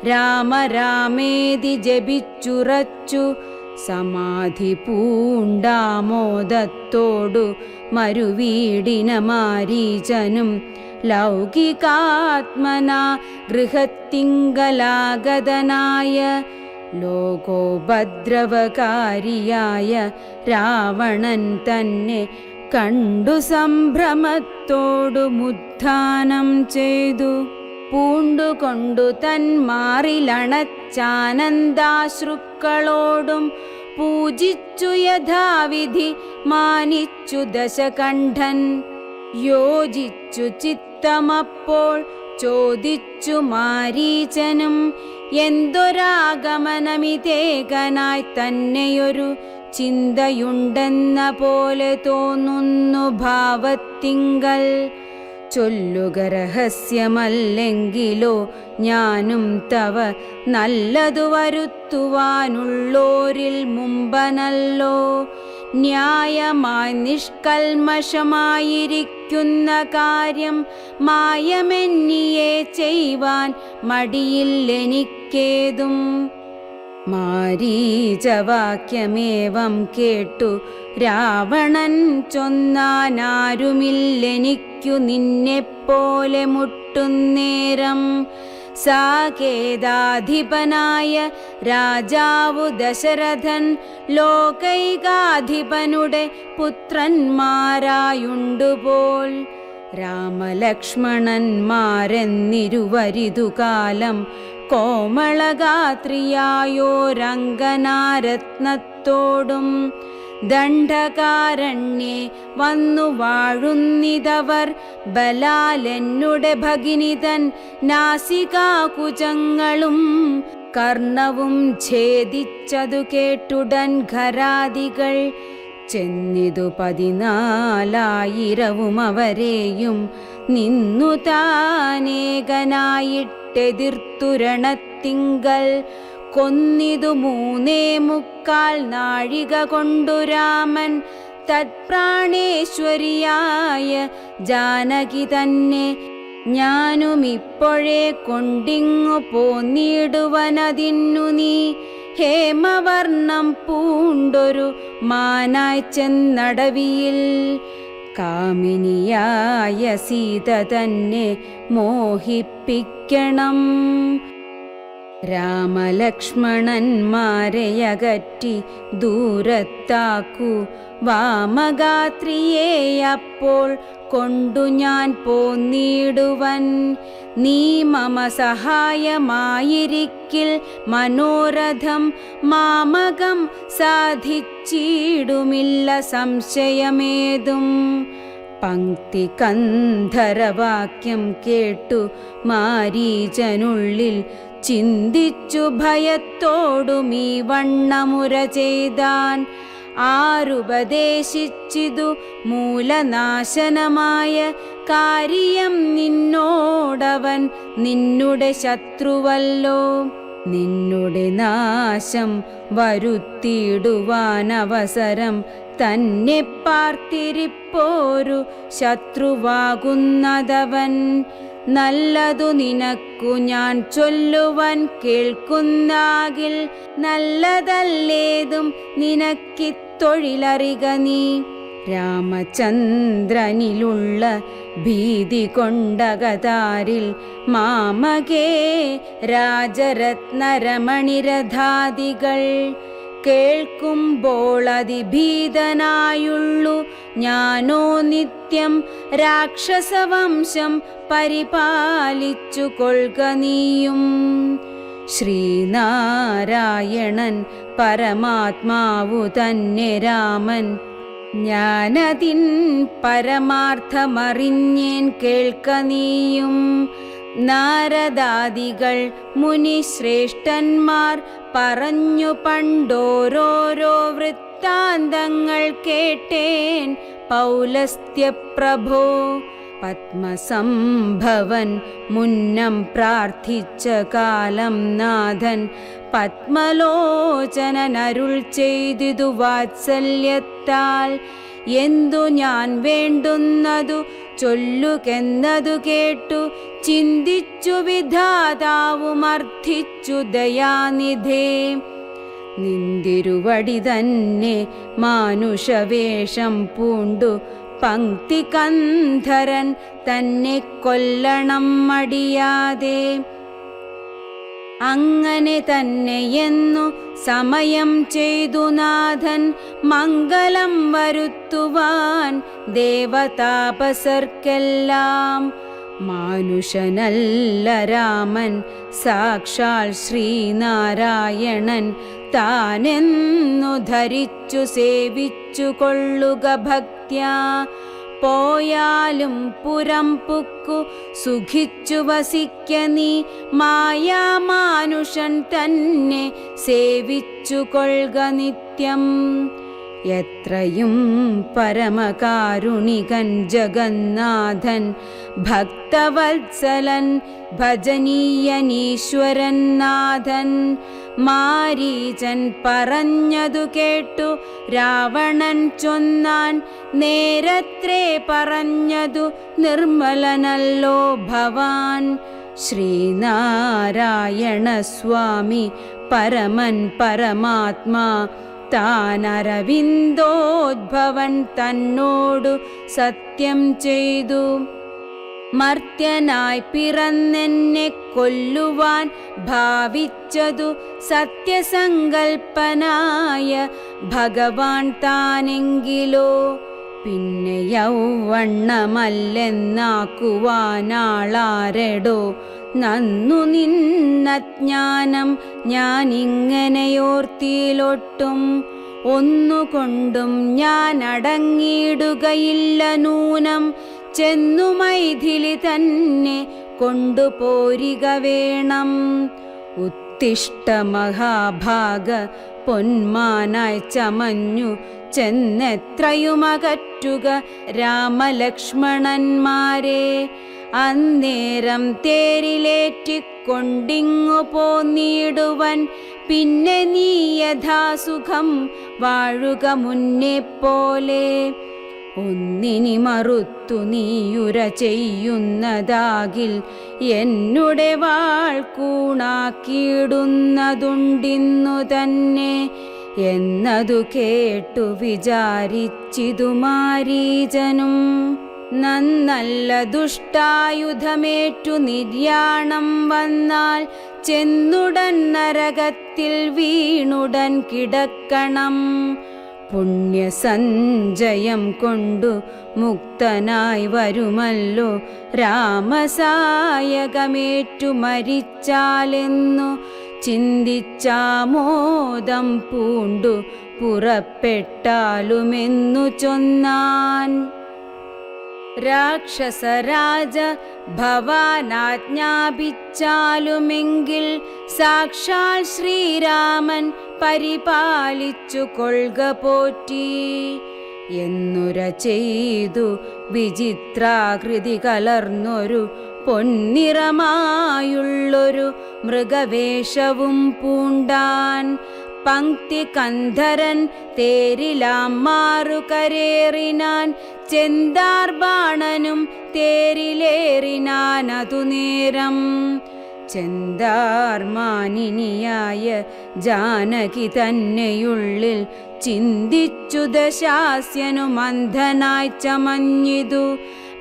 Speaker 1: രാമ രാമേതി ജപിച്ചുറച്ചു. സമാധി പൂണ്ടാമോദത്തോടു മരുവീടിന മാരീചനും ലൗകികാത്മന ഗൃഹത്തിങ്കലാഗതനായ ലോകോപദ്രവകാരിയായ രാവണൻ തന്നെ കണ്ടു സംഭ്രമത്തോടു മുദ്ധാനം ചെയ്തു. പൂണ്ടുകൊണ്ടു തന്മാറിലണച്ചാനന്ദാശ്രുക്കളോടും പൂജിച്ചു യഥാവിധി മാനിച്ചു ദശകണ്ഠൻ. യോജിച്ചു ചിത്തമപ്പോൾ ചോദിച്ചു മാരീചനും, എന്തൊരാഗമനമിതേകനായി തന്നെയൊരു ചിന്തയുണ്ടെന്ന പോലെ തോന്നുന്നു ഭാവത്തിങ്കൽ. ചൊല്ലുക രഹസ്യമല്ലെങ്കിലോ ഞാനും തവ നല്ലതു വരുത്തുവാനുള്ളോരിൽ മുമ്പനല്ലോ. ന്യായമായി നിഷ്കൽമഷമായിരിക്കുന്ന കാര്യം മായമെന്നിയെ ചെയ്യുവാൻ മടിയില്ലെനിക്കേതും. മാരീചവാക്യമേവം കേട്ടു രാവണൻ ചൊന്നാനാരുമില്ലെനിക്കു നിന്നെപ്പോലെ മുട്ടുന്നേരം. സാകേതാധിപനായ രാജാവു ദശരഥൻ ലോകൈകാധിപനുടെ പുത്രന്മാരായുണ്ടുപോൽ. രാമലക്ഷ്മണന്മാരെന്നിരുവരിതുകാലം കോമളഗാത്രിയായോരംഗനാരത്നത്തോടും ദണ്ഡകാരണ്യേ വന്നു വാഴുന്നിതവർ. ബലാലെന്നുടെ ഭഗിനിതൻ നാസികാകുചങ്ങളും കർണവും ഛേദിച്ചതു കേട്ടുടൻ ഘരാദികൾ. ചെന്നിതു 14,000 അവരെയും നിന്നു താനേകനായിട്ടെതിർത്തു രണത്തിങ്കൽ. കൊന്നിതു 3.25 നാഴിക കൊണ്ടു രാമൻ തത്പ്രാണേശ്വരിയായ ജാനകി തന്നെ. ഞാനുമിപ്പോഴേ കൊണ്ടിങ്ങു പോന്നിടുവനതിന്നു നീ ഹേമവർണം പൂണ്ടൊരു മാനായി ചെന്നടവിയിൽ. കാമിനിയായ സീത തന്നെ മോഹിപ്പിക്കണം. രാമലക്ഷ്മണന്മാരെ അകറ്റി ദൂരത്താക്കൂ. വാമഗാത്രിയെ അപ്പോൾ കൊണ്ടു ഞാൻ പോന്നിടുവൻ. നീ മമ സഹായമായിരിക്കിൽ മനോരഥം മാമകം സാധിച്ചിടുമില്ല സംശയമേതും. പങ്ക്തി കന്ധരവാക്യം കേട്ടു മാരീചനുള്ളിൽ ചിന്തിച്ചു ഭയത്തോടും ഈ വണ്ണമുര ചെയ്താൻ. ആരുപദേശിച്ചിതു മൂലനാശനമായ കാര്യം നിന്നോടവൻ നിന്നുടെ ശത്രുവല്ലോ. നിന്നുടെ നാശം വരുത്തിയിടുവാൻ അവസരം തന്നെ പാർത്തിരിപ്പോരു ശത്രുവാകുന്നതവൻ. നല്ലതു നിനക്കു ഞാൻ ചൊല്ലുവൻ കേൾക്കുന്നാകിൽ, നല്ലതല്ലേതും നിനക്കിത്തൊഴിലറിക നീ. രാമചന്ദ്രനിലുള്ള ഭീതി കൊണ്ടകതാരിൽ മാമകേ രാജരത്നരമണിരഥാദികൾ കേൾക്കുമ്പോൾ അതിഭീതനായുള്ളു ഞാനോ നിത്യം. രാക്ഷസവംശം പരിപാലിച്ചു കൊൾക നീയും. ശ്രീനാരായണൻ പരമാത്മാവു തന്നെ രാമൻ, ഞാനതിൻ പരമാർത്ഥമറിഞ്ഞേൻ കേൾക്ക നീയും. നാരദാദികൾ മുനിശ്രേഷ്ഠന്മാർ പറഞ്ഞു പണ്ടോരോരോ വൃത്താന്തങ്ങൾ കേട്ടേൻ പൗലസ്ത്യപ്രഭോ. പത്മസംഭവൻ മുന്നം പ്രാർത്ഥിച്ച കാലം നാഥൻ പത്മലോചനനരുൾ ചെയ്തിതു വാത്സല്യത്താൽ. എന്തു ഞാൻ വേണ്ടുന്നതു ചൊല്ലുകെന്നതു കേട്ടു ചിന്തിച്ചു വിധാതാവുമർത്ഥിച്ചു ദയാനിധേ. നിന്തിരുവടി തന്നെ മാനുഷവേഷം പൂണ്ടു പങ്ക്തി കന്ധരൻ തന്നെ കൊല്ലണം മടിയാതെ. അങ്ങനെ തന്നെയെന്നു സമയം ചെയ്തു നാഥൻ മംഗളം വരുത്തുവാൻ ദേവതാപസർക്കെല്ലാം. മാനുഷനല്ല രാമൻ സാക്ഷാൽ ശ്രീനാരായണൻ താനെന്നു ധരിച്ചു സേവിച്ചു കൊള്ളുക ഭക്ത്യാ. പോയാലും പുരം പുക്കു സുഖിച്ചു വസിക്ക നീ, മായാമാനുഷൻ തന്നെ സേവിച്ചു കൊൾക നിത്യം. എത്രയും പരമകാരുണികൻ ജഗന്നാഥൻ ഭക്തവത്സലൻ ഭജനീയനീശ്വരൻ നാഥൻ. മാരീചൻ പറഞ്ഞതു കേട്ടു രാവണൻ ചൊന്നാൻ, നേരത്രേ പറഞ്ഞതു നിർമ്മലനല്ലോ ഭവാൻ. ശ്രീനാരായണ സ്വാമി പരമൻ പരമാത്മാ താനരവിന്ദോദ്ഭവൻ തന്നോടു സത്യം ചെയ്തു. മർത്യനായി പിറന്നെന്നെ കൊല്ലുവാൻ ഭാവിച്ചതു സത്യസങ്കൽപ്പനായ ഭഗവാൻ താനെങ്കിലോ. പിന്നെ യൗവണ്ണമല്ലെന്നാക്കുവാനാളാരെടോ. നന്നു നിന്നജ്ഞാനം ഞാനിങ്ങനെയോർത്തിയിലൊട്ടും. ഒന്നുകൊണ്ടും ഞാൻ അടങ്ങിയിടുകയില്ല നൂനം. ചെന്നു മൈഥിലി തന്നെ കൊണ്ടുപോരിക വേണം. ഉത്തിഷ്ഠ മഹാഭാഗ പൊന്മാനായി ചമഞ്ഞു ചെന്നെത്രയുമകറ്റുക രാമലക്ഷ്മണന്മാരെ. അന്നേരം തേരിലേറ്റിക്കൊണ്ടിങ്ങു പോന്നിടുവൻ. പിന്നെ നീ യഥാസുഖം വാഴുക മുന്നേ പോലെ. ഒന്നിനി മറുത്തു നീയുര ചെയ്യുന്നതാകിൽ എന്നുടെ വാൾ കൂണാക്കിയിടുന്നതുണ്ടിന്നു തന്നെ എന്നതു കേട്ടു വിചാരിച്ചിതു മാരീചനും. നന്നല്ല ദുഷ്ടായുധമേറ്റു നിര്യാണം വന്നാൽ ചെന്നുടൻ നരകത്തിൽ വീണുടൻ കിടക്കണം. പുണ്യസഞ്ചയം കൊണ്ടു മുക്തനായി വരുമല്ലോ രാമസായകമേറ്റു മരിച്ചാലെന്നു ചിന്തിച്ചാമോദം പൂണ്ടു പുറപ്പെട്ടാലുമെന്നു ചൊന്നാൻ. രാക്ഷസരാജ ഭവാനാജ്ഞാപിച്ചാലുമെങ്കിൽ സാക്ഷാൽ ശ്രീരാമൻ പരിപാലിച്ചു കൊൾക പോറ്റി. എന്നുര ചെയ്തു വിചിത്രാകൃതി കലർന്നൊരു പൊന്നിറമായുള്ളൊരു മൃഗവേഷവും പൂണ്ടാൻ. പങ്ക്തി കന്ധരൻ തേരിലാം മാറു കരേറിനാൻ. ചെന്താർബാണനും തേരിലേറിനാൻ അതു നേരം. ചെന്താർമാനിനിയായ ജാനകി തന്നെയുള്ളിൽ ചിന്തിച്ചു ദശാസ്യനു മന്ഥനായി ചമഞ്ഞിതു.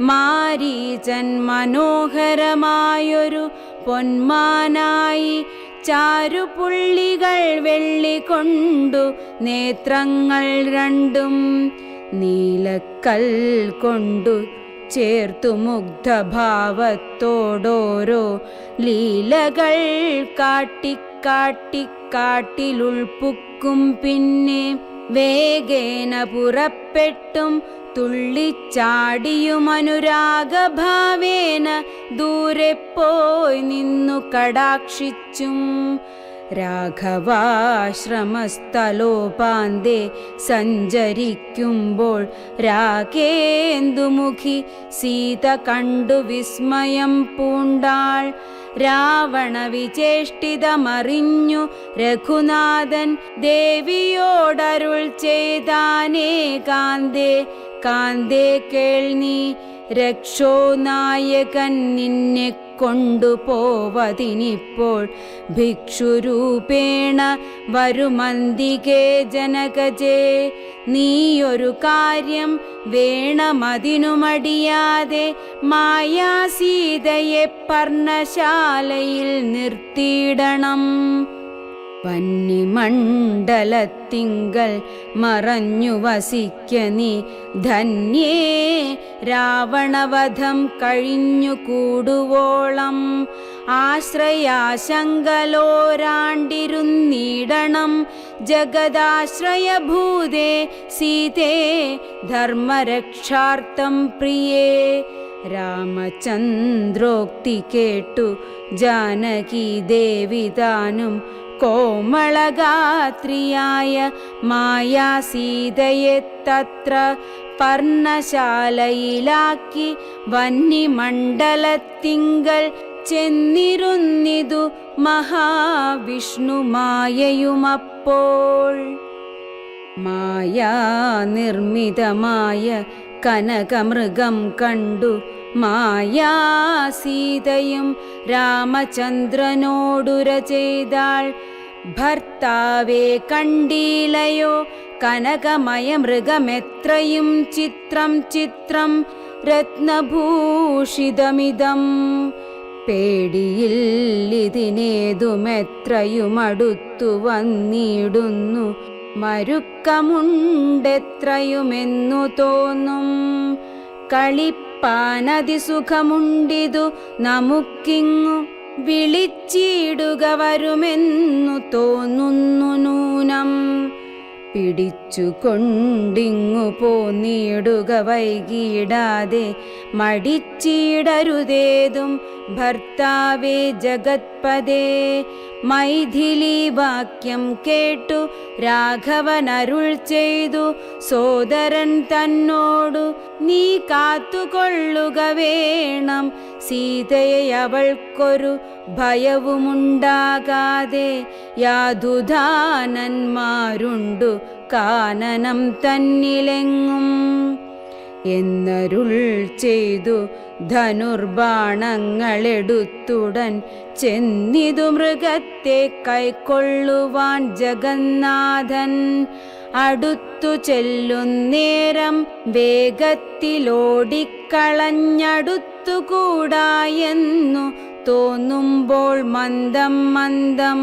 Speaker 1: മാരീചൻ മനോഹരമായൊരു പൊന്മാനായി ചാരുപുള്ളികൾ വെള്ളികൊണ്ടു നേത്രങ്ങൾ രണ്ടും നീലക്കൽ കൊണ്ടു ചേർത്തു മുഗ്ധഭാവത്തോടോരോ ലീലകൾ കാട്ടിലുൾപ്പുക്കും. പിന്നെ വേഗേന പുറപ്പെട്ടും തുള്ളിച്ചാടിയും അനുരാഗഭാവേന ദൂരെ പോയി നിന്നു കടാക്ഷിച്ചും. രാഘവാശ്രമസ്ഥലോപാന്തേ സഞ്ചരിക്കുമ്പോൾ രാഗേന്ദുമുഖി സീത കണ്ടു വിസ്മയം പൂണ്ടാൾ. രാവണ വിചേഷ്ടിതമറിഞ്ഞു രഘുനാഥൻ ദേവിയോടരുൾ ചെയ്താനേ കാന്തേ കാന്തേ കേൾനീ. രക്ഷോ നായകൻ നിന്നെ കൊണ്ടുപോവതിനിപ്പോൾ ഭിക്ഷുരൂപേണ വരുമന്തികേ ജനകജേ. നീയൊരു കാര്യം വേണമതിനു മടിയാതെ മായാസീതയെ പർണശാലയിൽ നിർത്തിയിടണം. വന്നിമണ്ഡലത്തിങ്കൽ മറഞ്ഞു വസിക്ക നീ ധന്യേ. രാവണവധം കഴിഞ്ഞു കൂടുവോളം ആശ്രയാശങ്കലോരാണ്ടിരുന്നിടണം. ജഗദാശ്രയഭൂതേ സീതേ ധർമ്മരക്ഷാർത്ഥം പ്രിയേ. രാമചന്ദ്രോക്തി കേട്ടു ജാനകി ദേവി താനും കോമളഗാത്രിയായ മായാസീതയെ തത്ര പർണശാലയിലാക്കി വന്നിമണ്ഡലത്തിങ്കൽ ചെന്നിരുന്നിതു മഹാവിഷ്ണു മായയുമപ്പോൾ. മായാനിർമ്മിതമായ കനകമൃഗം കണ്ടു മായാസീതയും രാമചന്ദ്രനോടുര ചെയ്താൾ. ഭർത്താവേ കണ്ടീലയോ കനകമയ മൃഗമെത്രയും ചിത്രം ചിത്രം രത്നഭൂഷിതമിതം. പേടിയില്ലിതിനേതുമെത്രയുമടുത്തു വന്നിടുന്നു മരുക്കമുണ്ടെത്രയുമെന്നു തോന്നും. കളിപ്പാനതിസുഖമുണ്ടിതു നമുക്കിങ്ങു വിളിച്ചിടുക വരുമെന്നു തോന്നുന്നു നൂനം. പിടിച്ചു കൊണ്ടിങ്ങു പോന്നിടുക വൈകിടാതെ മടിച്ചിടരുതേതും ഭർത്താവേ ജഗത്പദേ. മൈഥിലി വാക്യം കേട്ടു രാഘവനരുൾ ചെയ്തു സോദരൻ തന്നോടു നീ കാത്തുകൊള്ളുക വേണം സീതയെ അവൾക്കൊരു ഭയവുമുണ്ടാകാതെ. യാതുധാനന്മാരുണ്ടു കാനനം തന്നിലെങ്ങും എന്നരുൾ ചെയ്തു ധനുർബാണങ്ങളെടുത്തുടൻ ചെന്നിതു മൃഗത്തെ കൈക്കൊള്ളുവാൻ ജഗന്നാഥൻ. അടുത്തു ചെല്ലുന്നേരം വേഗത്തിലോടിക്കളഞ്ഞടുത്തുകൂടായെന്നു തോന്നുമ്പോൾ മന്ദം മന്ദം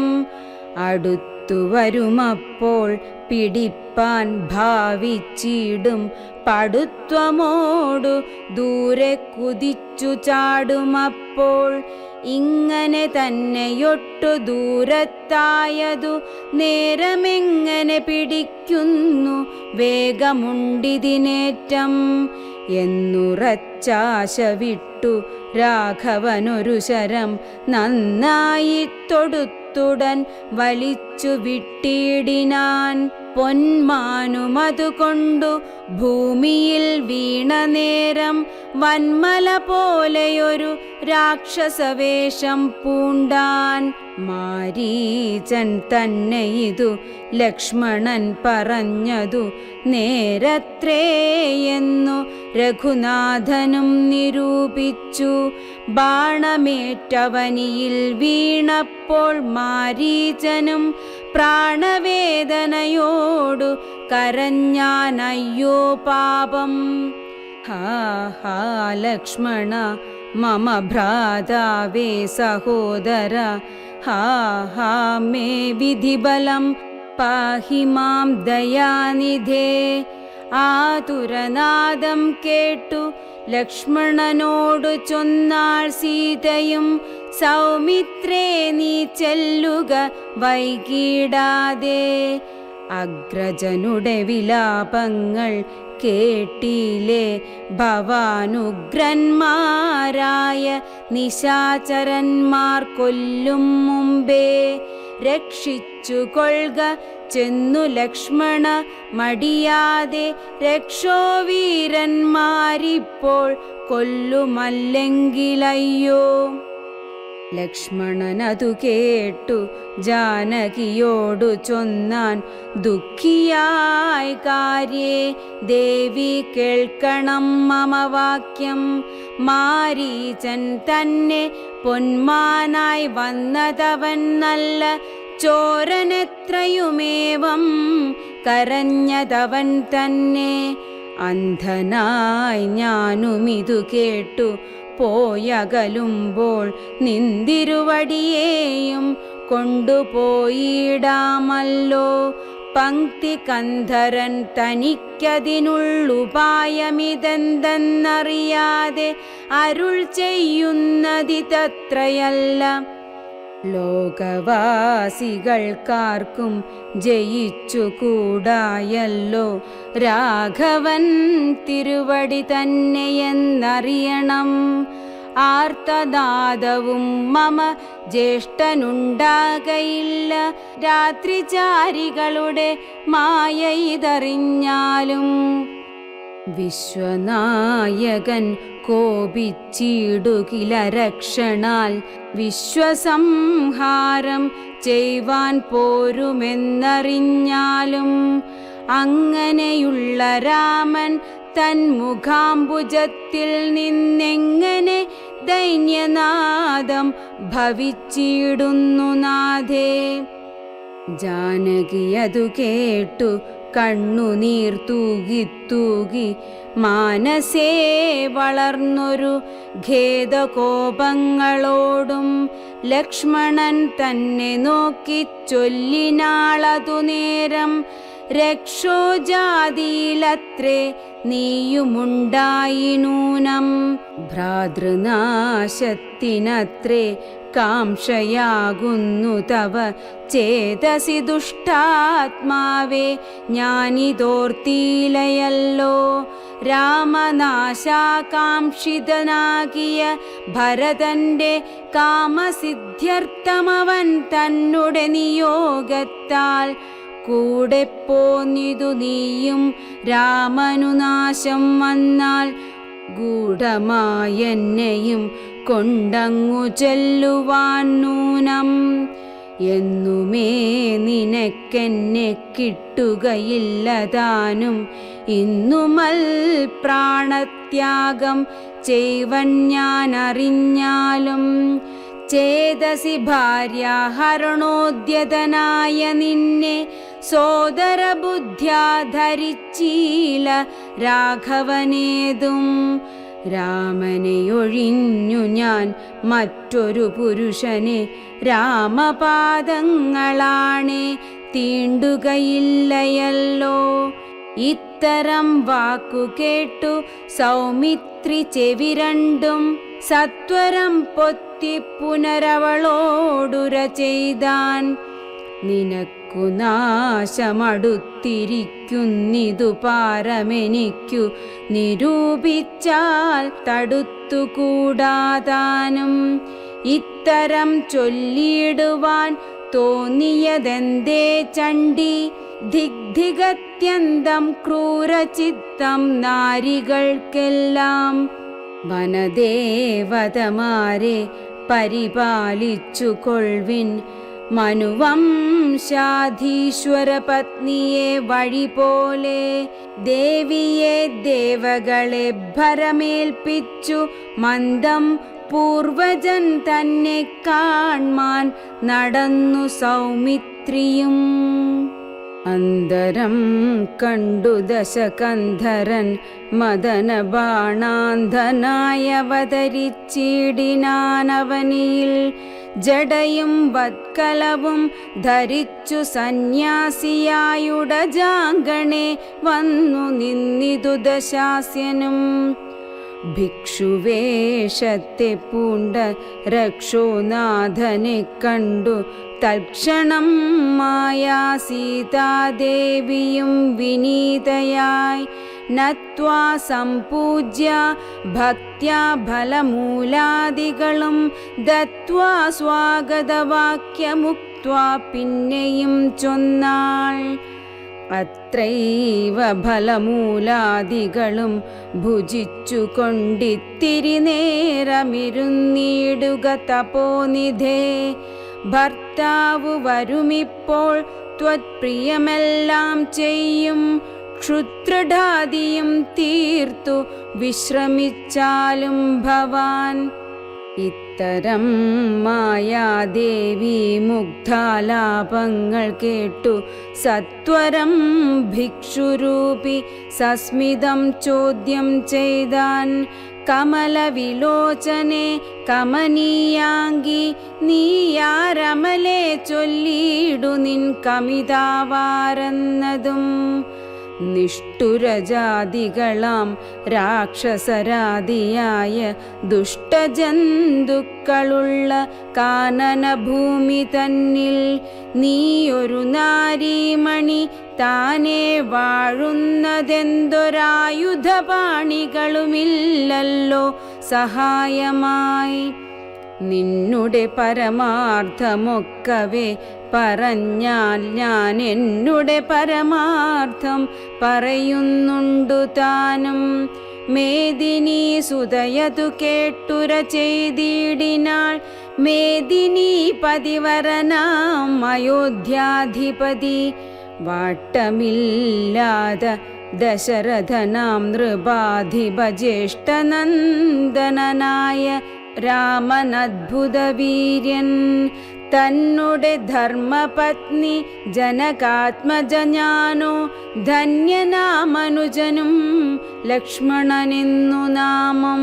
Speaker 1: അടുത്തു വരുമപ്പോൾ പിടിപ്പാൻ ഭാവിച്ചിടും പടുത്വമോടു ദൂരെ കുതിച്ചു ചാടുമപ്പോൾ. ഇങ്ങനെ തന്നെയൊട്ടു ദൂരത്തായതു നേരമെങ്ങനെ പിടിക്കുന്നു വേഗമുണ്ടിതിനേറ്റം എന്നുറച്ചാശ വിട്ടു രാഘവനൊരു ശരം നന്നായി തൊടുത്തുടൻ വലിച്ചു വിട്ടിടിനാൻ. പൊന്മാനുമതുകൊണ്ടു ഭൂമിയിൽ വീണ നേരം വന്മല പോലെയൊരു രാക്ഷസവേഷം പൂണ്ടാൻ. മാരീചൻ തന്നെ ഇതു ലക്ഷ്മണൻ പറഞ്ഞതു നേരത്രേയെന്നു രഘുനാഥനും നിരൂപിച്ചു. ബാണമേറ്റവനിയിൽ വീണപ്പോൾ മാരീചനും പ്രാണവേദനയോടു കരഞ്ഞാനയ്യോ പാപം. ഹാ ഹാ ലക്ഷ്മണ മമ ഭ്രാതാവേ സഹോദര, ഹാ ഹാ മേ വിധിബലം പാഹി മാം ദയാനിധേ. ആതുരനാദം കേട്ടു ലക്ഷ്മണനോടു ചൊന്നാൾ സീതയും, സൗമിത്രേ നീ ചെല്ലുക വൈകിടാതെ. അഗ്രജനുടെ വിലാപങ്ങൾ കേട്ടില്ലേ ഭവാനുഗ്രന്മാരായ നിശാചരന്മാർ കൊല്ലും മുമ്പേ. രക്ഷിച്ചു കൊള്ളുക ചെന്നു ലക്ഷ്മണ മടിയാതെ, രക്ഷോവീരന്മാരിപ്പോൾ കൊല്ലുമല്ലെങ്കിലയ്യോ. ലക്ഷ്മണനതു കേട്ടു ജാനകിയോടു ചൊന്നാൻ, ദുഃഖിയായി കാര്യേ ദേവി കേൾക്കണം മമ വാക്യം. മാരീചൻ തന്നെ പൊന്മാനായി വന്നതവൻ നല്ല ചോരനെത്രയുമേവം കരഞ്ഞതവൻ തന്നെ. അന്ധനായി ഞാനുമിതു കേട്ടു പോയകലുമ്പോൾ നിന്തിരുവടിയേയും കൊണ്ടുപോയിടാമല്ലോ. പങ്ക്തി കന്ധരൻ തനിക്കതിനുള്ളുപായമിതെന്തെന്നറിയാതെ അരുൾ ചെയ്യുന്നതിതത്രയല്ല. ലോകവാസികൾക്കാർക്കും ജയിച്ചുകൂടായല്ലോ രാഘവൻ തിരുവടി തന്നെയെന്നറിയണം. ആർത്തനാദവും മമ ജ്യേഷ്ഠനുണ്ടാകയില്ല, രാത്രിചാരികളുടെ മായ ഇതറിഞ്ഞാലും. വിശ്വനായകൻ കോപിച്ചിടുകില രക്ഷണാൽ, വിശ്വസംഹാരം ചെയ്വാൻ പോരുമെന്നറിഞ്ഞാലും. അങ്ങനെയുള്ള രാമൻ തൻ മുഖാംബുജത്തിൽ നിന്നെങ്ങനെ ദൈന്യനാദം ഭവിച്ചിടുന്നു നാഥേ. ജാനകിയതു കേട്ടു കണ്ണുനീർ തൂകി തൂകി മാനസേ വളർന്നൊരു ഖേദകോപങ്ങളോടും ലക്ഷ്മണൻ തന്നെ നോക്കി ചൊല്ലിനാളതു നേരം, രക്ഷോജാതിയിലത്രേ നീയുമുണ്ടായി നൂനം. ഭ്രാതൃനാശത്തിനത്രേ കാംക്ഷയാകുന്നു തവ ചേതസി ദുഷ്ടാത്മാവേ ഞാനിതോർത്തിയിലയല്ലോ. രാമനാശാകാംക്ഷിതനാകിയ ഭരതന്റെ കാമസിദ്ധ്യർത്ഥമവൻ തന്നെ നിയോഗത്താൽ കൂടെ പോന്നിതു നീയും. രാമനുനാശം വന്നാൽ ഗൂഢമായെന്നെയും കൊണ്ടങ്ങു ചെല്ലുവാൻ നൂനം. എന്നുമേ നിനക്കെന്നെ കിട്ടുകയില്ലതാനും, ഇന്നുമൽ പ്രാണത്യാഗം ചെയ്വൻ ഞാൻ അറിഞ്ഞാലും. ചേതസി ഭാര്യാഹരണോദ്യതനായ നിന്നെ സോദരബുദ്ധ്യാ ധരിച്ചീല രാഘവനേതും. രാമനെയൊഴിഞ്ഞു ഞാൻ മറ്റൊരു പുരുഷനെ രാമപാദങ്ങളാണേ തീണ്ടുകയില്ലയല്ലോ. ഇത്തരം വാക്കു കേട്ടു സൗമിത്രി ചെവിരണ്ടും സത്വരം പൊത്തി പുനരവളോടുര ചെയ്താൻ. നിനക്കു നാശമടുത്തിരിക്കുന്നിതു പാരമെനിക്കു നിരൂപിച്ചാൽ തടുത്തുകൂടാതാനും. ഇത്തരം ചൊല്ലിയിടുവാൻ തോന്നിയതെന്തേ ചണ്ഡി ദിഗ്ധിഗത്യന്തം ക്രൂരചിത്തം നാരികൾക്കെല്ലാം. വനദേവതമാരെ പരിപാലിച്ചു കൊൾവിൻ, മനുവംശാധീശ്വര പത്നിയെ വഴി പോലെ. ദേവിയെ ദേവകളെ ഭരമേൽപ്പിച്ചു മന്ദം പൂർവജൻ തന്നെ കാൺമാൻ നടന്നു സൗമിത്രിയും. അന്തരം കണ്ടു ദശകന്ധരൻ മദന ബാണാന്ധനായവതരിച്ചിടിനാനവനിയിൽ. ജടയും വത്കലവും ധരിച്ചു സന്യാസിയായുടജാങ്കണേ വന്നു നിന്നിതു ദശാസ്യനും. ഭിക്ഷുവേഷത്തെ പൂണ്ട രക്ഷോനാഥനെ കണ്ടു തൽക്ഷണം മായാ സീതാദേവിയും വിനീതയായി നത്വാ സംപൂജ്യ ഭക്ത്യാ ഫലമൂലാദികളും ദത്വാ സ്വാഗതവാക്യമുക്ത്വാ പിന്നെയും ചൊന്നാൾ. അത്രൈവ ഫലമൂലാദികളും ഭുജിച്ചു കൊണ്ടിത്തിരി നേരമിരുന്നിടുക തപോനിധേ. ഭർത്താവു വരുമിപ്പോൾ ത്വത്പ്രിയമെല്ലാം ചെയ്യും, ക്ഷുദ്രഢാദിയും തീർത്തു വിശ്രമിച്ചാലും ഭവാൻ. ഇത്തരം മായാദേവി മുഗ്ധാലാപങ്ങൾ കേട്ടു സത്വരം ഭിക്ഷുരൂപി സസ്മിതം ചോദ്യം ചെയ്താൻ. കമലവിലോചനെ കമനീയാങ്കി നീയാരമലേ ചൊല്ലിയിടു നിൻ കമിതാവാരെന്നതും. നിഷ്ഠുരജാതികളാം രാക്ഷസരാദിയായ ദുഷ്ടജന്തുക്കളുള്ള കാനനഭൂമി തന്നിൽ നീയൊരു നാരീമണി താനേ വാഴുന്നതെന്തൊരായുധപാണികളുമില്ലല്ലോ സഹായമായി. നിന്നുടെ പരമാർത്ഥമൊക്കവേ പറഞ്ഞാൽ ഞാൻ എന്നുടെ പരമാർത്ഥം പറയുന്നുണ്ടു താനും. മേദിനി സുതയതു കേട്ടുര ചെയ്തിടിനാൾ. മേദിനി പതിവരനാം അയോധ്യാധിപതി വാട്ടമില്ലാത ദശരഥനാം നൃപാധിപജ്യേഷ്ഠനന്ദനായ രാമനദ്ഭുതവീര്യൻ. തന്നുടെ ധർമ്മപത്നി ജനകാത്മജ ധന്യനാമനുജനും ലക്ഷ്മണനെന്നു നാമം.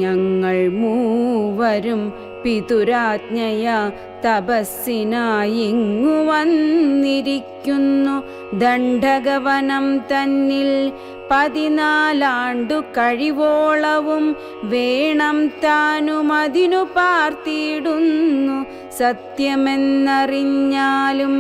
Speaker 1: ഞങ്ങൾ മൂവരും പിതുരാജ്ഞയാ തപസ്സിനായിങ്ങു വന്നിരിക്കുന്നു ദണ്ഡകവനം തന്നിൽ. 14 കഴിവോളവും വേണം താനും അതിനു പാർത്തിടുന്നു സത്യമെന്നറിഞ്ഞാലും.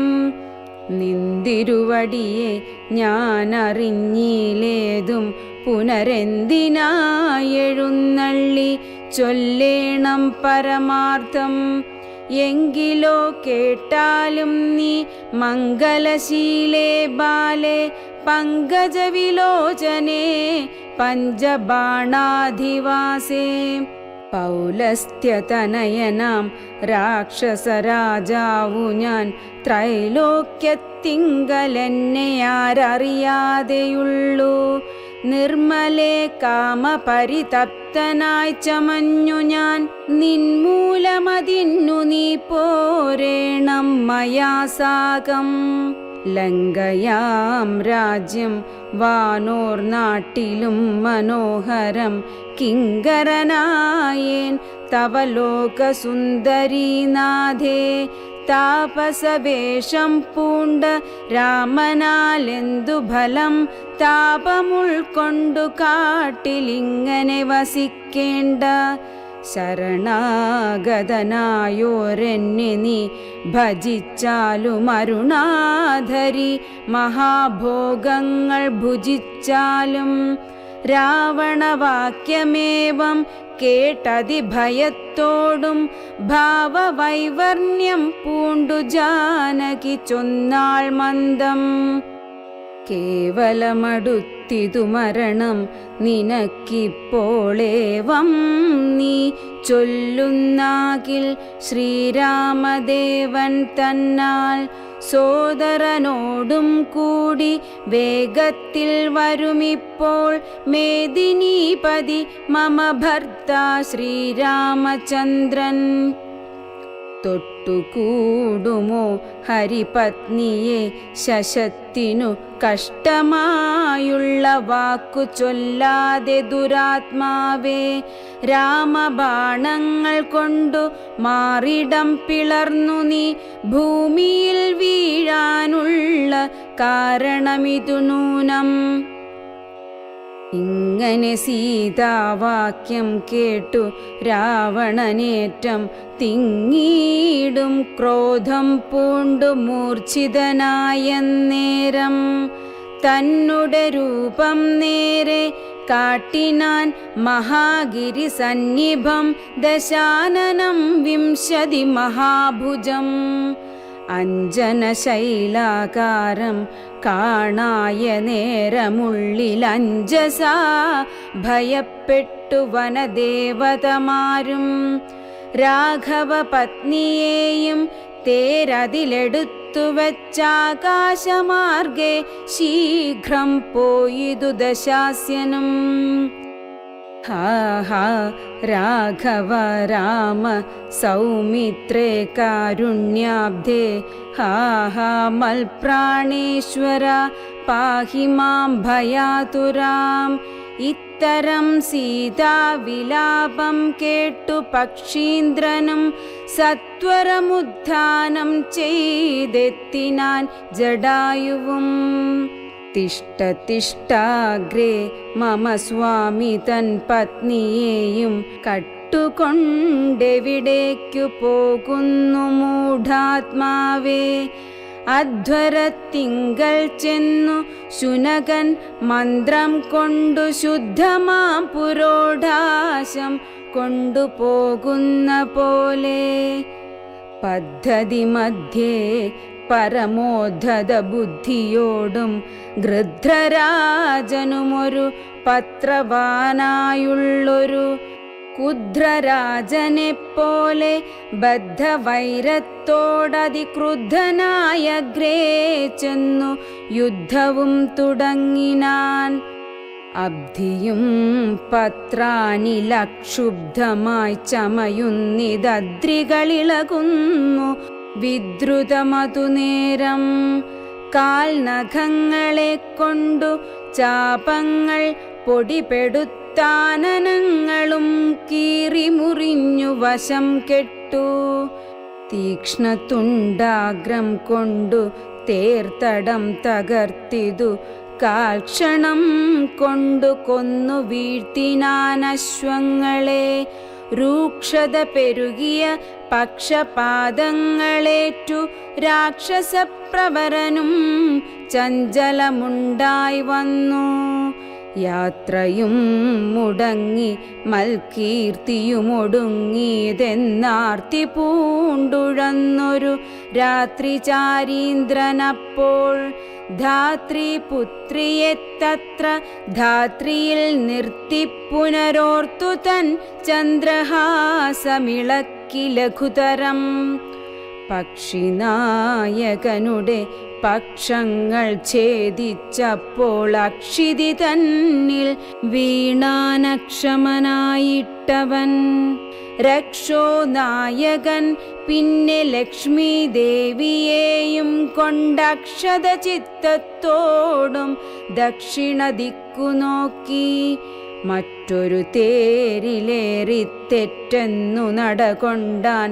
Speaker 1: നിന്തിരുവടിയെ ഞാൻ അറിഞ്ഞിലേതും പുനരെന്തിനായെഴുന്നള്ളി ചൊല്ലേണം പരമാർത്ഥം. എങ്കിലോ കേട്ടാലും നീ മംഗലശീലേ ബാലേ പങ്കജവിലോചനേ പഞ്ചബാണാധിവാസേ. പൗലസ്ത്യതനയനാം രാക്ഷസരാജാവു ഞാൻ ത്രൈലോക്യത്തിങ്കലെന്നെ ആരറിയാതെയുള്ളൂ. നിർമ്മലേ കാമപരിതപ്തനായി ചമഞ്ഞു ഞാൻ നിൻമൂലമതിന്നു നീ പോരേണം മയാ സാകം. ലങ്കയാം രാജ്യം വാനോർ നാട്ടിലും മനോഹരം കിങ്കരനായേൻ തവ ലോകസുന്ദരീനാഥേ. താപസവേഷം പൂണ്ട രാമനാലെന്തു ഫലം താപമുൾക്കൊണ്ടു കാട്ടിലിങ്ങനെ വസിക്കേണ്ട. ശരണാഗതനായോരെന്നെ നീ ഭജിച്ചാലും അരുണാധരി മഹാഭോഗങ്ങൾ ഭുജിച്ചാലും രാവണവാക്യമേവം കേട്ടതിഭയത്തോടും ഭാവവൈവർണ്യം പൂണ്ടു ജാനകി ചൊന്നാൾ മന്ദം. കേവലമടുത്തിതു മരണം നിനക്കിപ്പോളേവം നീ ചൊല്ലുന്നാകിൽ ശ്രീരാമദേവൻ തന്നാൽ സോദരനോടും കൂടി വേഗത്തിൽ വരുമിപ്പോൾ മേദിനീപതി മമ ഭർത്താ ശ്രീരാമചന്ദ്രൻ. തൊട്ടുകൂടുമോ ഹരിപത്നിയെ ശശത്തിനു കഷ്ടമായുള്ള വാക്കു ചൊല്ലാതെ ദുരാത്മാവേ, രാമബാണങ്ങൾ കൊണ്ടു മാറിടം പിളർന്നു നീ ഭൂമിയിൽ വീഴാനുള്ള കാരണമിതു നൂനം. ഇങ്ങനെ സീതാവാക്യം കേട്ടു രാവണനേറ്റം തിങ്ങീടും ക്രോധം പൂണ്ടു മൂർച്ഛിതനായ നേരം തന്നുടെ രൂപം നേരെ കാട്ടിനാൻ മഹാഗിരി സന്നിഭം ദശാനനം 20 മഹാഭുജം. അഞ്ജനശൈലാകാരം കാണായ നേരമുള്ളിലഞ്ജസാ ഭയപ്പെട്ടു വനദേവതമാരും രാഘവ പത്നിയെയും തേരതിലെടുത്തു വെച്ചാകാശമാർഗെ ശീഘ്രം പോയിതു ദശാസ്യനും. ഹാ ഹാ രാഘവ രാമ സൗമിത്രേ കാരുണ്യാബ്ധേ, ഹാ ഹാ മൽപ്രാണേശ്വര പാഹി മാം ഭയാതുരാം. ഇത്തരം സീതാവിലാപം കേട്ടു പക്ഷീന്ദ്രനും സത്വരമുദ്ധാനം ചെയ്തെത്തിനാൻ ജടായുവും. തിഷ്ട തിഷ്ടാഗ്രേ മമ സ്വാമി തൻ പത്നിയെയും കട്ടുകൊണ്ടെവിടേക്കു പോകുന്നു മൂഢാത്മാവേ. അധ്വരത്തിങ്കൽ ചെന്നു ശുനകൻ മന്ത്രം കൊണ്ടു ശുദ്ധമാം പുരോഢാശം കൊണ്ടുപോകുന്ന പോലെ പദ്ധതി മധ്യേ പരമോദ്ധത ബുദ്ധിയോടും ഗൃധ്രരാജനുമൊരു പത്രവാനായുള്ളൊരു കുധ്രരാജനെപ്പോലെ ബദ്ധവൈരത്തോടതിക്രുദ്ധനായഗ്രേ ചെന്നു യുദ്ധവും തുടങ്ങിനാൻ. അബ്ധിയും പത്രാനിലക്ഷുബ്ധമായി ചമയുന്നിതദ്രികളിളകുന്നു വിദ്രുതമതു നേരം. കാൽനഖങ്ങളെ കൊണ്ടു ചാപങ്ങൾ പൊടിപെടുത്താനനങ്ങളും കീറിമുറിഞ്ഞു വശം കെട്ടു. തീക്ഷ്ണതുണ്ടാഗ്രം കൊണ്ടു തേർത്തടം തകർത്തിതു കാൽക്ഷണം കൊണ്ടു കൊന്നു വീഴ്ത്തിനാനശ്വങ്ങളെ. രൂക്ഷത പെരുകിയ പക്ഷപാതങ്ങളേറ്റു രാക്ഷസപ്രവരനും ചഞ്ചലമുണ്ടായി വന്നു. യാത്രയും മുടങ്ങി മൽകീർത്തിയുമൊടുങ്ങിയതെന്നാർത്തി പൂണ്ടുഴന്നൊരു രാത്രിചാരീന്ദ്രനപ്പോൾ ധാത്രിപുത്രിയെ തത്ര ധാത്രിയിൽ നിർത്തി പുനരോർത്തു തൻ ചന്ദ്രഹാസമിളക്കി ലഘുതരം. പക്ഷിനായകനുടെ പക്ഷങ്ങൾ ഛേദിച്ചപ്പോൾ അക്ഷിതി തന്നിൽ വീണാനക്ഷമനായിട്ടവൻ. രക്ഷോ നായകൻ പിന്നെ ലക്ഷ്മി ദേവിയെയും കൊണ്ടക്ഷത ചിത്തത്തോടും ദക്ഷിണ ദിക്കു നോക്കി. മറ്റൊരു തേരിലേറി തെറ്റെന്നു നടകൊണ്ടാൻ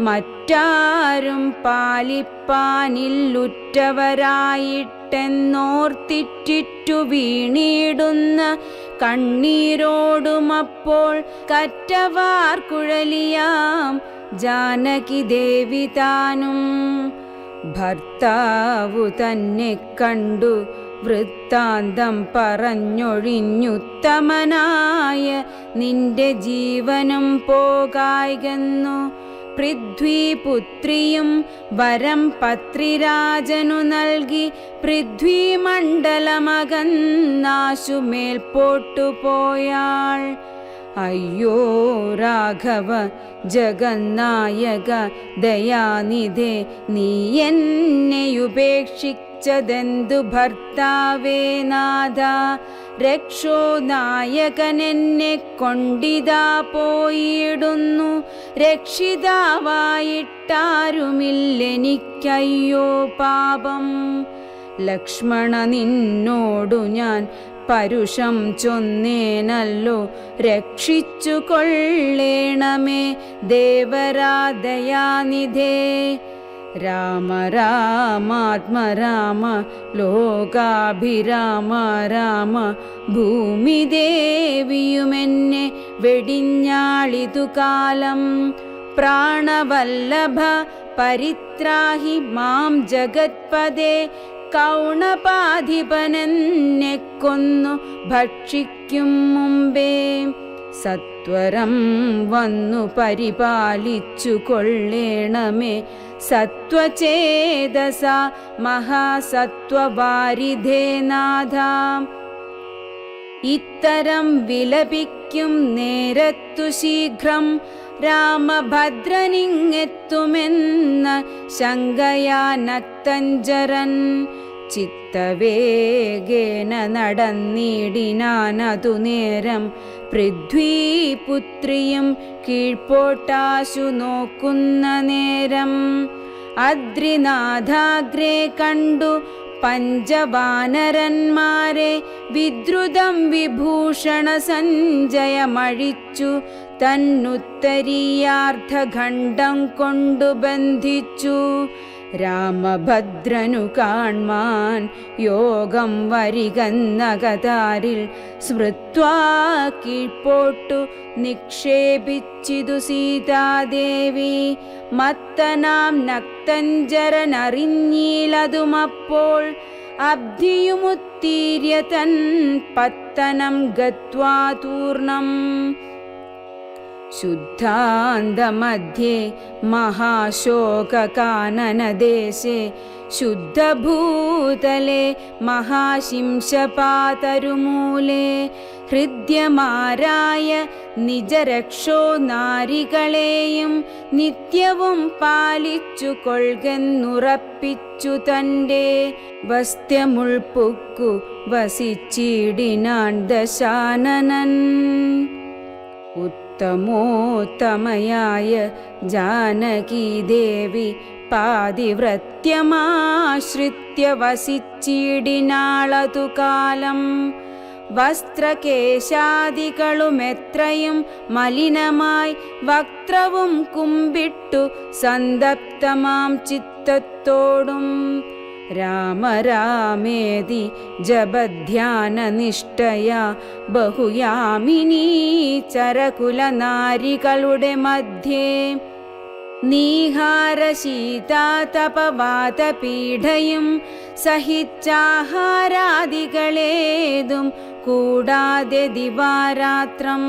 Speaker 1: മറ്റാരും പാലിപ്പാനില്ലുറ്റവരായിട്ടെന്നോർത്തിറ്റിറ്റു വീണിടുന്ന കണ്ണീരോടുമപ്പോൾ കറ്റവാർ കുഴലിയാം ജാനകി ദേവി താനും. ഭർത്താവു തന്നെ കണ്ടു വൃത്താന്തം പറഞ്ഞൊഴിഞ്ഞുത്തമനായ നിന്റെ ജീവനും പോകായ്കെന്നു പൃഥ്വിപുത്രിയും വരം പത്രിരാജനു നൽകി പൃഥ്വിമണ്ഡലമകന്നാശു മേൽപോട്ടുപോയാൾ. അയ്യോ രാഘവ ജഗന്നായക ദയാനിധേ, നീ എന്നെയുപേക്ഷിച്ചതെന്തു ഭർത്താവേ നാഥ. രക്ഷോ നായകനെന്നെ കൊണ്ടിതാ പോയിടുന്നു, രക്ഷിതാവായിട്ടാരുമില്ലെനിക്കയ്യോ പാപം. ലക്ഷ്മണ നിന്നോടു ഞാൻ പരുഷം ചൊന്നേനല്ലോ, രക്ഷിച്ചു കൊള്ളേണമേ ദേവരാദയാനിധേ. രാമ രാമാത്മരാമ ലോകാഭിരാമ രാമ, ഭൂമിദേവിയുമെന്നെ വെടിഞ്ഞാളിതു കാലം. പ്രാണവല്ലഭ പരിത്രാഹി മാം ജഗത്പദേ, കൗണപാധിപനെന്നെ കൊന്നു ഭക്ഷിക്കും മുമ്പേ. സത്വരം വന്നു പരിപാലിച്ചു കൊള്ളേണമേ സത്വചേതസ മഹാസത്വവാരിധേ നാഥ. ഇത്തരം വിലപിക്കും നേരത്തു ശീഘ്രം രാമഭദ്രനിങ്ങെത്തുമെന്ന ശങ്കയാ നക്തഞ്ചരൻ. ചിത്തവേഗേന നടന്നിടിനാനതു നേരം, പൃഥ്വിപുത്രിയും കീഴ്പോട്ടാശു നോക്കുന്ന നേരം. അദ്രിനാഥാഗ്രേ കണ്ടു പഞ്ചവാനരന്മാരെ, വിദ്രുതം വിഭൂഷണ സഞ്ജയമഴിച്ചു തന്നുത്തരീയാർത്ഥഖണ്ഡം കൊണ്ടു ബന്ധിച്ചു. രാമഭദ്രനു കാൺമാൻ യോഗം വരികന്നകതാരിൽ, സ്മൃത്വാ കീഴ്പോട്ടു നിക്ഷേപിച്ചിതു സീതാദേവി. മത്തനാം നക്തഞ്ചരനറിഞ്ഞീലതുമപ്പോൾ, അബ്ധിയുമുത്തീര്യ തൻ പത്തനം ഗത്വാ തൂർണം. ശുദ്ധാന്തമധ്യേ മഹാശോകകാനനദേശേ, ശുദ്ധഭൂതലേ മഹാശിംശപാതരുമൂലേ. ഹൃദ്യമാരായ നിജരക്ഷോ നാരികളെയും നിത്യവും പാലിച്ചു കൊൾകെന്നുറപ്പിച്ചു തൻ്റെ വസ്ത്യമുൾപ്പുക്കു വസിച്ചിടിനാൻ ദശാനനൻ. ഉത്തമോത്തമയായ ജാനകീദേവി പാതിവ്രത്യമാശ്രിത്യ വസിച്ചിടിനാളതു കാലം. വസ്ത്രകേശാദികളുമെത്രയും മലിനമായി, വക്ത്രവും കുമ്പിട്ടു സന്തപ്തമാം ചിത്തത്തോടും. രാമ രാമേതി ജപധ്യാനനിഷ്ഠയ ബഹുയാമിനീ ചരകുലനാരികളുടെ മധ്യേ. നീഹാരശീതാതപവാതപീഠയും സഹിച്ചാഹാരാദികളേതും കൂടാതെ ദിവാരാത്രം.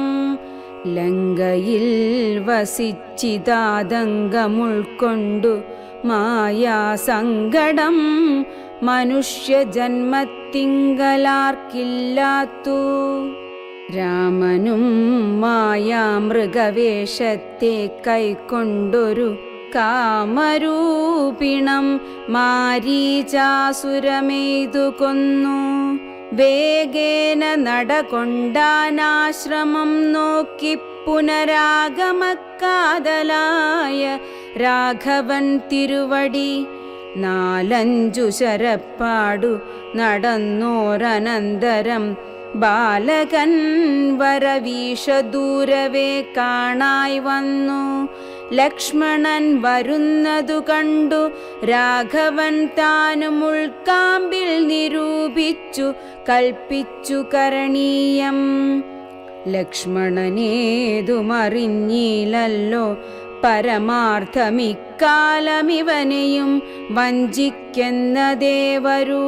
Speaker 1: ലങ്കയിൽ വസിച്ചിതാതങ്കമുൾക്കൊണ്ടു മായാസങ്കടം മനുഷ്യജന്മത്തിങ്കലാർക്കില്ലാത്തു. രാമനും മായാമൃഗവേഷത്തെ കൈക്കൊണ്ടൊരു കാമരൂപിണം മാരീചാസുരമെയ്തു കൊന്നു. വേഗേന നടകൊണ്ടാനാശ്രമം നോക്കി പുനരാഗമക്കാതലായ രാഘവൻ തിരുവടി. 4-5 ശരപ്പാടു നടന്നോരനന്തരം ബാലകൻ വരവീഷദൂരവേ കാണായി വന്നു. ലക്ഷ്മണൻ വരുന്നതു കണ്ടു രാഘവൻ താനും ഉൾക്കാമ്പിൽ നിരൂപിച്ചു കൽപ്പിച്ചു കരണീയം. ലക്ഷ്മണനേതുമറിഞ്ഞില്ലല്ലോ പരമാർത്ഥമിക്കാലമിവനെയും വഞ്ചിക്കുന്നതേ വരൂ.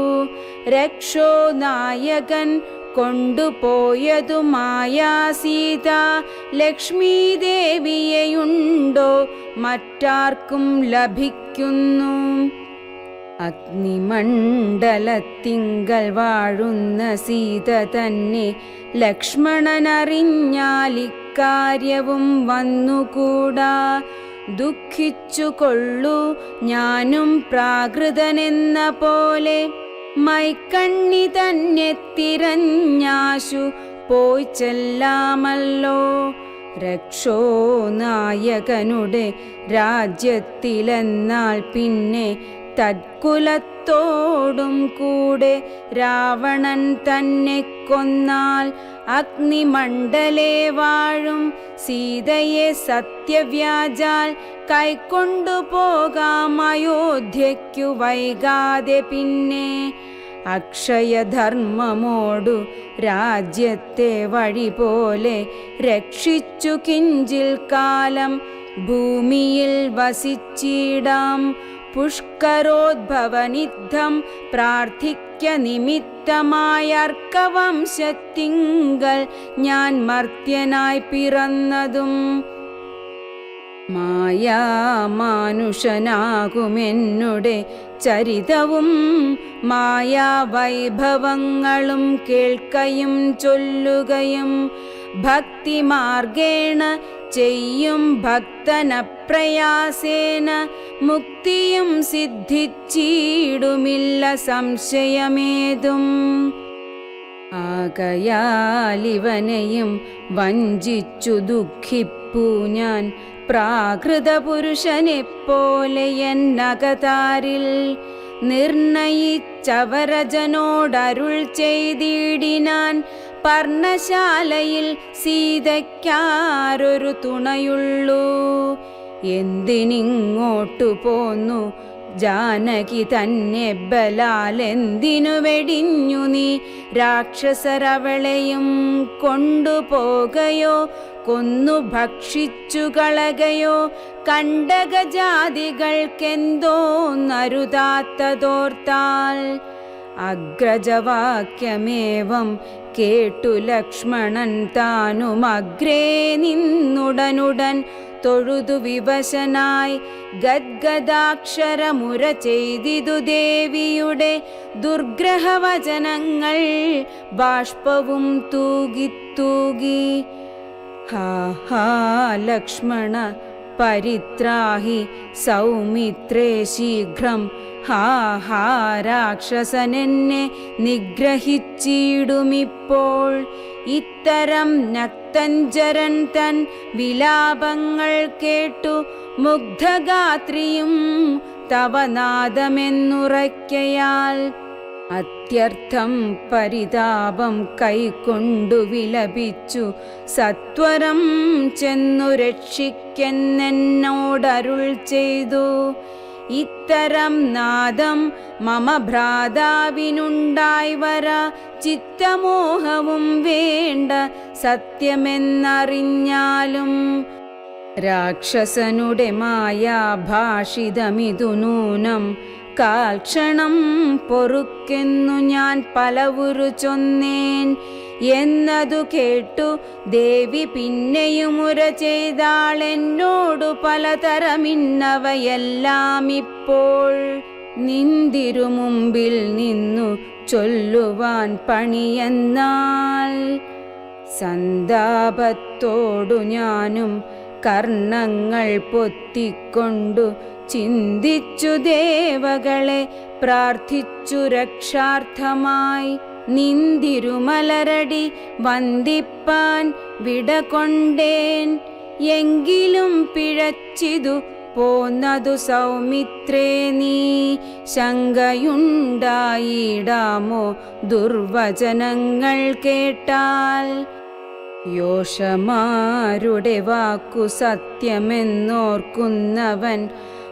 Speaker 1: രക്ഷോ നായകൻ കൊണ്ടുപോയതുമായ സീത ലക്ഷ്മീദേവിയെയുണ്ടോ മറ്റാർക്കും ലഭിക്കുന്നു? അഗ്നിമണ്ഡലത്തിങ്കൽ വാഴുന്ന സീത തന്നെ ലക്ഷ്മണനറിഞ്ഞാലിക്കാര്യവും വന്നുകൂടാ. ദുഃഖിച്ചു കൊള്ളു ഞാനും പ്രാകൃതനെന്ന പോലെ മൈക്കണ്ണി തന്നെ തിരഞ്ഞാശു പോയി ചെല്ലാമല്ലോ. രക്ഷോ നായകനുടെ രാജ്യത്തിലെന്നാൽ പിന്നെ തത്കുലത്തോടും കൂടെ രാവണൻ തന്നെ കൊന്നാൽ അഗ്നിമണ്ഡലേ വാഴും സീതയെ സത്യവ്യാജാൽ കൈക്കൊണ്ടുപോകാം അയോധ്യയ്ക്കു വൈകാതെ. പിന്നെ അക്ഷയധർമ്മമോടു രാജ്യത്തെ വഴി പോലെ രക്ഷിച്ചു കിഞ്ചിൽ കാലം ഭൂമിയിൽ വസിച്ചിടാം. പുഷ്കരോദ്ഭവനിദ്ധം പ്രാർത്ഥിക്ക നിമിത്തമായ അർക്കവംശത്തിങ്കൽ ഞാൻ മർത്യനായി പിറന്നതും മായാമാനുഷനാകുമെന്നുടെ ചരിതവും മായാവൈഭവങ്ങളും കേൾക്കയും ചൊല്ലുകയും ഭക്തിമാർഗേണ ചെയ്യും ഭക്തനപ്രയാസേന മുക്തിയും സിദ്ധിച്ചിടുമില്ല സംശയമേതും. ആകയാലിവനെയും വഞ്ചിച്ചു ദുഃഖിപ്പു ഞാൻ പ്രാകൃത പുരുഷനെപ്പോലെ എന്നകതാരിൽ നിർണയിച്ചവരജനോടരുൾ ചെയ്തിടിനാൻ. പർണശാലയിൽ സീതയ്ക്കാരൊരു തുണയുള്ളൂ. എന്തിനിങ്ങോട്ടു പോന്നു ജാനകി തന്നെ ബലാലെന്തിനു വെടിഞ്ഞു നീ രാക്ഷസരവളെയും കൊണ്ടുപോകയോ കൊന്നു ഭക്ഷിച്ചു കളകയോ? കണ്ടകജാതികൾക്കെന്തോന്നരുതാത്തതോർത്താൽ അഗ്രജവാക്യമേവം കേട്ടു ലക്ഷ്മണൻ താനും അഗ്രേ നിന്നുടനുടൻ തൊഴുതു വിവശനായി ഗദ്ഗദാക്ഷരമുര ചെയ്തിതു ദേവിയുടെ ദുർഗ്രഹവചനങ്ങൾ ബാഷ്പവും തൂകിത്തൂകി. ഹാ ഹാ ലക്ഷ്മണ പരിത്രാഹി സൗമിത്രേ ശീഘ്രം. ഹാ ഹാ രാക്ഷസനെന്നെ നിഗ്രഹിച്ചിടുമിപ്പോൾ. ഇത്തരം നക്തഞ്ചരൻ തൻ വിലാപങ്ങൾ കേട്ടു മുഗ്ധഗാത്രിയും തവ നാദമെന്നുറയ്ക്കയാൽ അത്യർത്ഥം പരിതാപം കൈക്കൊണ്ടു വിലപിച്ചു സത്വരം ചെന്നു രക്ഷിക്കെന്നോടരുൾ ചെയ്തു. ഇത്തരം നാദം മമ ഭ്രാതാവിനുണ്ടായി വര ചിത്തമോഹവും വേണ്ട സത്യമെന്നറിഞ്ഞാലും. രാക്ഷസനുടെ മായാഭാഷിതമിതു നൂനം കാൽക്ഷണം പൊറുക്കെന്നു ഞാൻ പലവുരു ചൊന്നേൻ. എന്നതു കേട്ടു ദേവി പിന്നെയുമുര ചെയ്താളെന്നോടു പലതരമിന്നവയെല്ലാം ഇപ്പോൾ നിന്തിരുമുമ്പിൽ നിന്നു ചൊല്ലുവാൻ പണിയെന്നാൽ. സന്താപത്തോടു ഞാനും കർണങ്ങൾ പൊത്തിക്കൊണ്ടു ചിന്തിച്ചു ദേവകളെ പ്രാർത്ഥിച്ചു രക്ഷാർത്ഥമായി. നിന്തിരുമലരടി വന്ദിപ്പാൻ വിടകൊണ്ടേൻ. എങ്കിലും പിഴച്ചിതു പോന്നതു സൗമിത്രേ നീ. ശങ്കയുണ്ടായിടാമോ ദുർവചനങ്ങൾ കേട്ടാൽ? യോഷമാരുടെ വാക്കു സത്യമെന്നോർക്കുന്നവൻ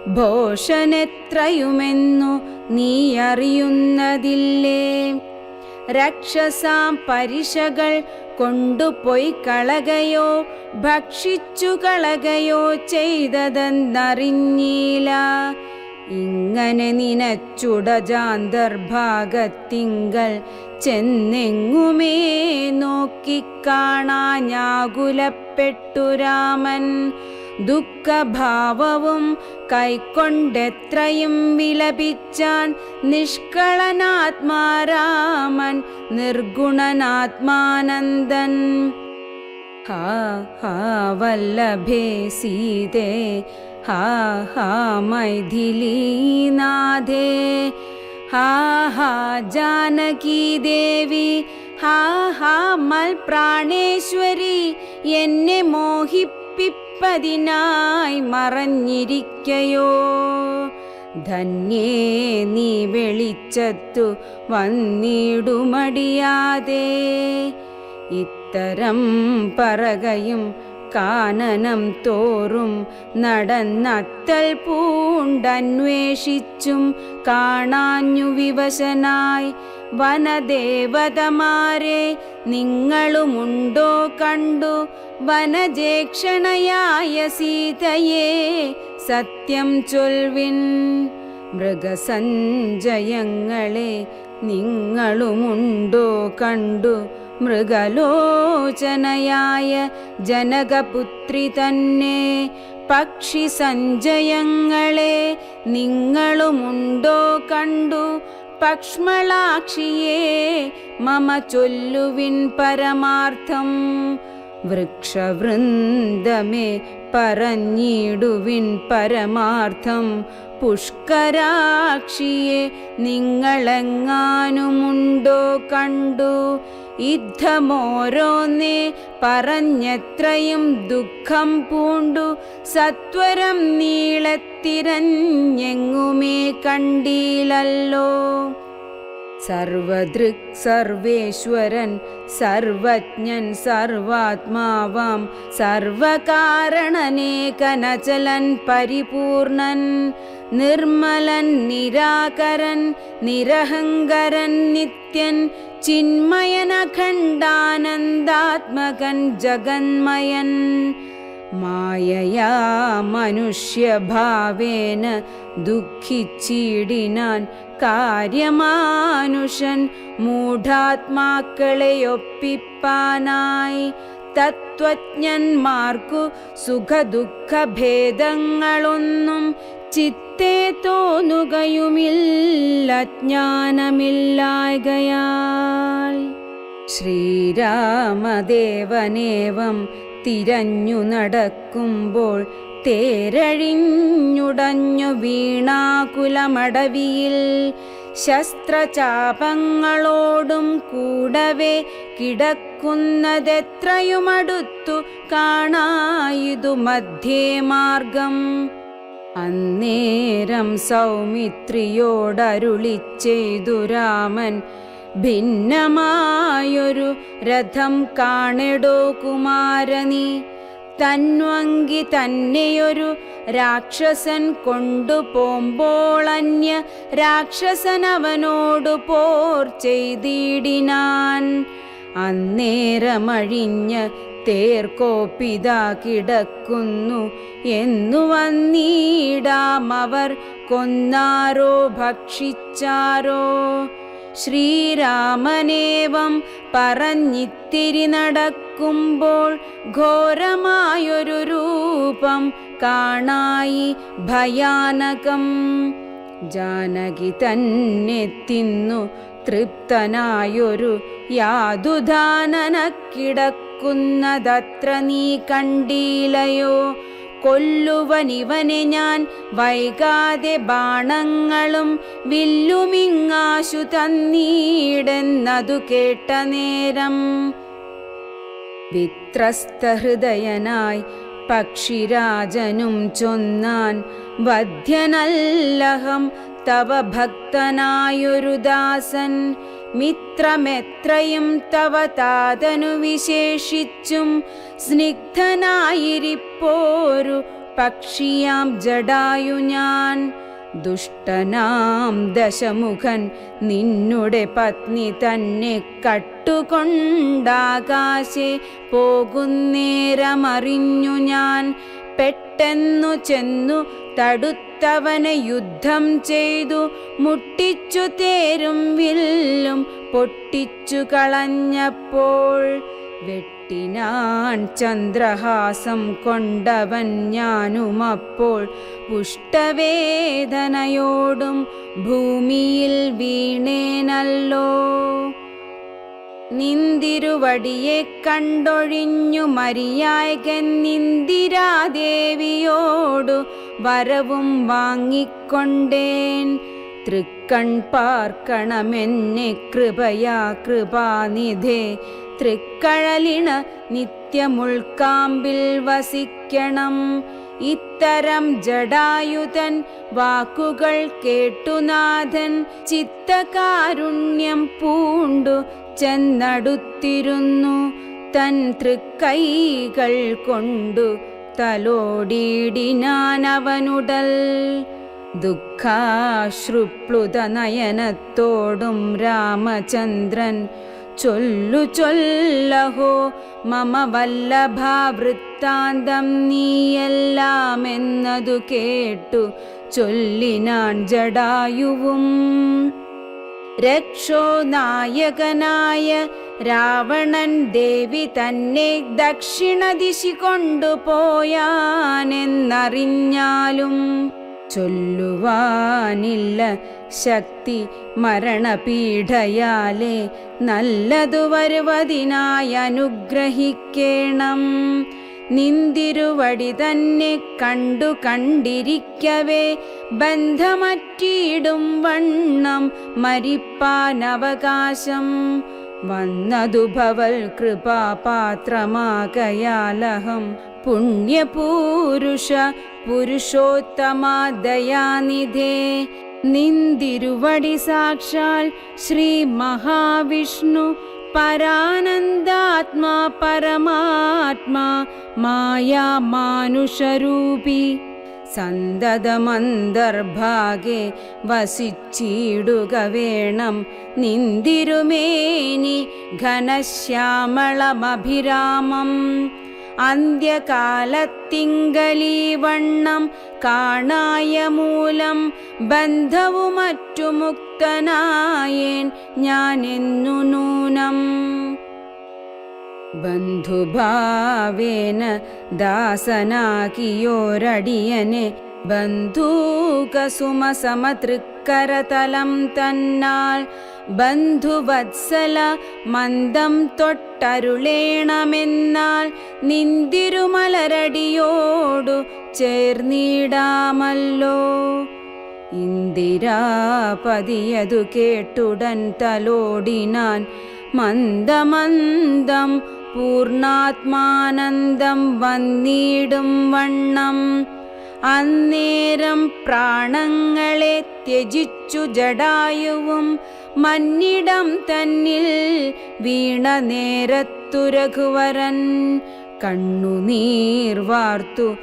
Speaker 1: ഭോഷനെത്രയുമെന്നു നീ അറിയുന്നതില്ലേ? രക്ഷസാം പരിശകൾ കൊണ്ടുപോയി കളകയോ ഭക്ഷിച്ചു കളകയോ ചെയ്തതെന്നറിഞ്ഞീല. ഇങ്ങനെ നിനച്ചുടജാന്തർഭാഗത്തിങ്കൽ ചെന്നെങ്ങുമേ നോക്കിക്കാണാഞ്ഞാകുലപ്പെട്ടു രാമൻ. ദുഃഖഭാവവും കൈക്കൊണ്ടെത്രയും വിലപിച്ചാൻ നിഷ്കളനാത്മാരാമൻ നിർഗുണനാത്മാനന്ദൻ. ഹാ ഹാ വല്ലഭേ സീതേ, ഹാ ഹാ മൈഥിലീനാഥേ, ഹാ ഹാ ജാനകീ ദേവി, ഹാ ഹാ മൽപ്രാണേശ്വരി, എന്നെ മോഹിപ്പിപ്പതിനായി മറഞ്ഞിരിക്കയോ. ധന്യേ നീ വെളിച്ചത്തു വന്നിടുമടിയാതെ. ഇത്തരം പറകയും കാനനം തോറും നടന്നത്തൽ പൂണ്ടന്വേഷിച്ചും കാണാഞ്ഞു വിവശനായി. വനദേവതമാരെ നിങ്ങളുമുണ്ടോ കണ്ടു വനജേക്ഷണയായ സീതയെ സത്യം ചൊൽവിൻ. മൃഗസഞ്ജയങ്ങളെ നിങ്ങളുമുണ്ടോ കണ്ടു മൃഗലോചനയായ ജനകപുത്രി തന്നെ. പക്ഷി സഞ്ജയങ്ങളെ നിങ്ങളുമുണ്ടോ കണ്ടു പക്ഷ്മളാക്ഷിയെ മമ ചൊല്ലുവിൻ പരമാർത്ഥം. വൃക്ഷവൃന്ദമേ പറഞ്ഞിടുവിൻ പരമാർത്ഥം. പുഷ്കരാക്ഷിയെ നിങ്ങളെങ്ങാനുമുണ്ടോ കണ്ടു. യുദ്ധമോരോന്നേ പറഞ്ഞെത്രയും ദുഃഖം പൂണ്ടു സത്വരം നീളത്തിരഞ്ഞെങ്ങുമേ കണ്ടീലല്ലോ. സർവദൃക് സർവേശ്വരൻ സർവജ്ഞൻ സർവാത്മാവാം സർവകാരണനേകനചലൻ പരിപൂർണൻ നിർമ്മലൻ നിരാകരൻ നിരഹങ്കരൻ നിത്യൻ ചിന്മയനഖണ്ഡാനന്ദാത്മകൻ ജഗന്മയൻ. മായയാ മനുഷ്യഭാവേന ദുഃഖിച്ചിടിനാൻ കാര്യമാനുഷൻ മൂഢാത്മാക്കളെ ഒപ്പിപ്പാനായി. തത്വജ്ഞന്മാർക്കു സുഖദുഃഖഭേദങ്ങളൊന്നും ചിത്തേ തോന്നുകയുമില്ല ജ്ഞാനമില്ലായ്കയാൽ. ശ്രീരാമദേവനേവം തിരഞ്ഞു നടക്കുമ്പോൾ തേരഴിഞ്ഞുടഞ്ഞു വീണാകുലമടവിയിൽ ശസ്ത്രചാപങ്ങളോടും കൂടവേ കിടക്കുന്നതെത്രയുമടുത്തു കാണായിതു മധ്യേ മാർഗം. അന്നേരം സൗമിത്രിയോടരുളിച്ചെയ്തു രാമൻ, ഭിന്നമായൊരു രഥം കാണെടോ കുമാരനീ. തന്വങ്കി തന്നെയൊരു രാക്ഷസൻ കൊണ്ടുപോകുമ്പോൾ അന്യ രാക്ഷസനവനോടു പോർ ചെയ്തിടിനാൻ. അന്നേരമഴിഞ്ഞ തേർക്കോപ്പിതാ കിടക്കുന്നു എന്നു വന്നിടാം അവർ കൊന്നാരോ ഭക്ഷിച്ചാരോ. ശ്രീരാമനേവം പറഞ്ഞിത്തിരി നടക്കുമ്പോൾ ഘോരമായൊരു രൂപം കാണായി ഭയാനകം. ജാനകി തന്നെ തിന്നു തൃപ്തനായൊരു യാതുധാനന കിടക്കുന്നതത്ര നീ കണ്ടീലയോ. കൊല്ലുവനിവനെ ഞാൻ വൈകാതെ ബാണങ്ങളും വില്ലുമിങ്ങാശു തന്നീടെന്നതു കേട്ട നേരം വിത്രസ്തഹൃദയനായി പക്ഷിരാജനും ചൊന്നാൻ, വധ്യനല്ലഹം തവ ഭക്തനായൊരു ദാസൻ. മിത്രമെത്രയും തവ താതനു വിശേഷിച്ചും സ്നിഗ്ധനായിരിപ്പോരു പക്ഷിയാം ജടായു ഞാൻ. ദുഷ്ടനാം ദശമുഖൻ നിന്നുടെ പത്നി തന്നെ കട്ടുകൊണ്ടാകാശേ പോകുന്നേരമറിഞ്ഞു ഞാൻ. പെട്ടെന്നു ചെന്നു തടുത്തവനെ യുദ്ധം ചെയ്തു, മുട്ടിച്ചു തേരും വില്ലും പൊട്ടിച്ചു കളഞ്ഞപ്പോൾ. വെട്ടിനാൻ ചന്ദ്രഹാസം കൊണ്ടവൻ ഞാനുമപ്പോൾ, പുഷ്ടവേദനയോടും ഭൂമിയിൽ വീണേനല്ലോ. നിന്തിരുവടിയെ കണ്ടൊഴിഞ്ഞു മരിയായകൻ ഇന്ദിരാദേവിയോടു വരവും വാങ്ങിക്കൊണ്ടേൻ. തൃക്കൺ പാർക്കണമെന്നെ കൃപയാ കൃപാനിധേ, തൃക്കഴലിണ നിത്യമുൾക്കാമ്പിൽ വസിക്കണം. ഇത്തരം ജടായുധൻ വാക്കുകൾ കേട്ടുനാഥൻ ചിത്തകാരുണ്യം പൂണ്ടു ചെന്നടുത്തിരുന്നു. തൻ തൃക്കൈകൾ കൊണ്ടു തലോടിയിടിനാനവനുടൽ. ദുഃഖാശ്രുപ്ലുത നയനത്തോടും രാമചന്ദ്രൻ ചൊല്ലു ചൊല്ലഹോ മമ വല്ലഭാവൃത്താന്തം നീയെല്ലാമെന്നതു കേട്ടു ചൊല്ലിനാൻ ജടായുവും. രക്ഷോ നായകനായ രാവണൻ ദേവി തന്നെ ദക്ഷിണദിശി കൊണ്ടുപോയാനെന്നറിഞ്ഞാലും ചൊല്ലുവാനില്ല ശക്തി മരണപീഠയാലേ, നല്ലതു വരുവതിനായി അനുഗ്രഹിക്കേണം. നിന്തിരുവടി തന്നെ കണ്ടു കണ്ടിരിക്കവേ ബന്ധമറ്റിയിടും വണ്ണം മരിപ്പാനവകാശം വന്നതു ഭവൽ കൃപാപാത്രമാകയാലഹം. പുണ്യപൂരുഷ പുരുഷോത്തമാ ദയാനിധേ, നിന്തിരുവടി സാക്ഷാൽ ശ്രീ മഹാവിഷ്ണു പരാനന്ദാത്മാ പരമാത്മാ മായാ മാനുഷരൂപി. സന്തതമന്തർഭാഗെ വസിച്ചിടുക വേണം നിന്തിരുമേനി ഘനശ്യാമളമഭിരാമം. അന്ത്യകാലത്തിങ്കലീ വണ്ണം കാണായ മൂലം ബന്ധവുമറ്റു മുക്തനായേൻ ഞാനെന്നു നൂനം. ബന്ധുഭാവേന ദാസനാക്കിയോരടിയനെ ബന്ധൂകസുമസമതൃക്കരതലം തന്നാൽ ബന്ധുവത്സല മന്ദം തൊട്ടരുളേണമെന്നാൽ നിന്തിരുമലരടിയോടു ചേർന്നിടാമല്ലോ. ഇന്ദിരാപതിയതു കേട്ടുടൻ തലോടിനാൻ മന്ദമന്ദം പൂർണാത്മാനന്ദം വന്നിടും വണ്ണം. അന്നേരം പ്രാണങ്ങളെ ത്യജിച്ചു ജടായുവും മന്നിടം തന്നിൽ വീണ നേരത്തു രഘുവരൻ കണ്ണുനീർ വാർത്തു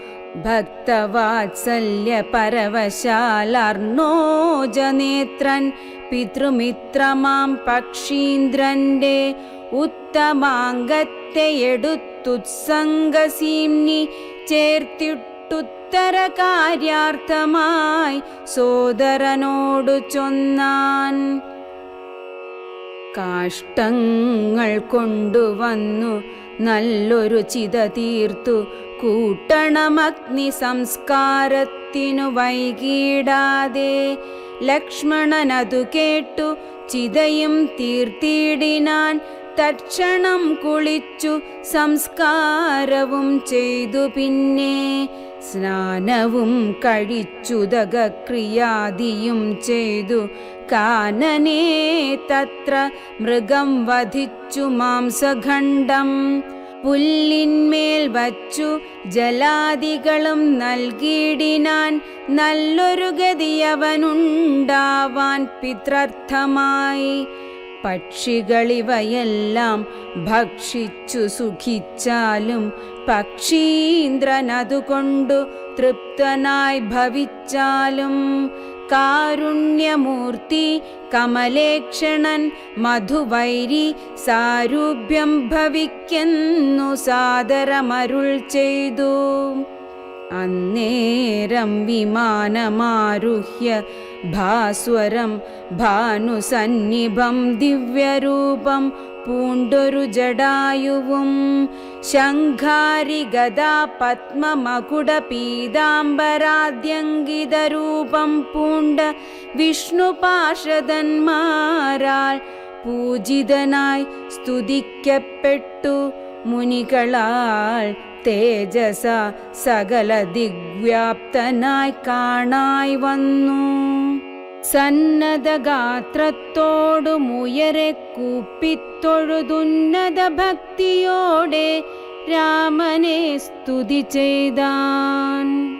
Speaker 1: ഭക്തവാത്സല്യ പരവശാലർണോജനേത്രൻ പിതൃമിത്രമാം പക്ഷീന്ദ്രന്റെ ഉത്തമാംഗത്തെ എടുത്തുത്സംഗസീംനി ചേർത്തിട്ടുത്തര കാര്യാർത്ഥമായി സോദരനോടു ചൊന്നാൻ. കാഷ്ടങ്ങൾ കൊണ്ടുവന്നു നല്ലൊരു ചിത തീർത്തു കൂട്ടണമഗ്നി സംസ്കാരത്തിനു വൈകിടാതെ. ലക്ഷ്മണനതു കേട്ടു ചിതയും തീർത്തിടിനാൻ. തക്ഷണം കുളിച്ചു സംസ്കാരവും ചെയ്തു. പിന്നെ സ്നാനവും കഴിച്ചുദകക്രിയാദിയും ചെയ്തു. കാനനേ തത്ര മൃഗം വധിച്ചു മാംസഖണ്ഡം. പുല്ലിന്മേൽ വച്ചു ജലാദികളും നൽകിയിടിനാൻ. നല്ലൊരു ഗതിയവനുണ്ടാവാൻ പിത്രർത്ഥമായി. പക്ഷികളിവയെല്ലാം ഭക്ഷിച്ചു സുഖിച്ചാലും പക്ഷീന്ദ്രനതുകൊണ്ടു തൃപ്തനായി ഭവിച്ചാലും കാരുണ്യമൂർത്തി കമലേക്ഷണൻ മധുവൈരി സാരൂപ്യം ഭവിക്കുന്നു സാദരമരുൾ ചെയ്തു. അന്നേരം വിമാനമാരുഹ്യ ഭാസ്വരം ഭാനുസന്നിഭം ദിവ്യരൂപം പൂണ്ടൊരു ജടായുവും ശംഖാരി ഗദാ പത്മമകുട പീതാംബരാദ്യങ്കിതരൂപം പൂണ്ട വിഷ്ണു പാർഷദന്മാരാൽ പൂജിതനായി സ്തുതിക്കപ്പെട്ടു മുനികളാൽ തേജസ സകല ദിഗ്വ്യാപ്തനായി കാണായി വന്നു. സന്നദ്ധഗാത്രത്തോടുമുയരെ കൂപ്പിത്തൊഴുതുന്നത ഭക്തിയോടെ രാമനെ സ്തുതി ചെയ്താൻ.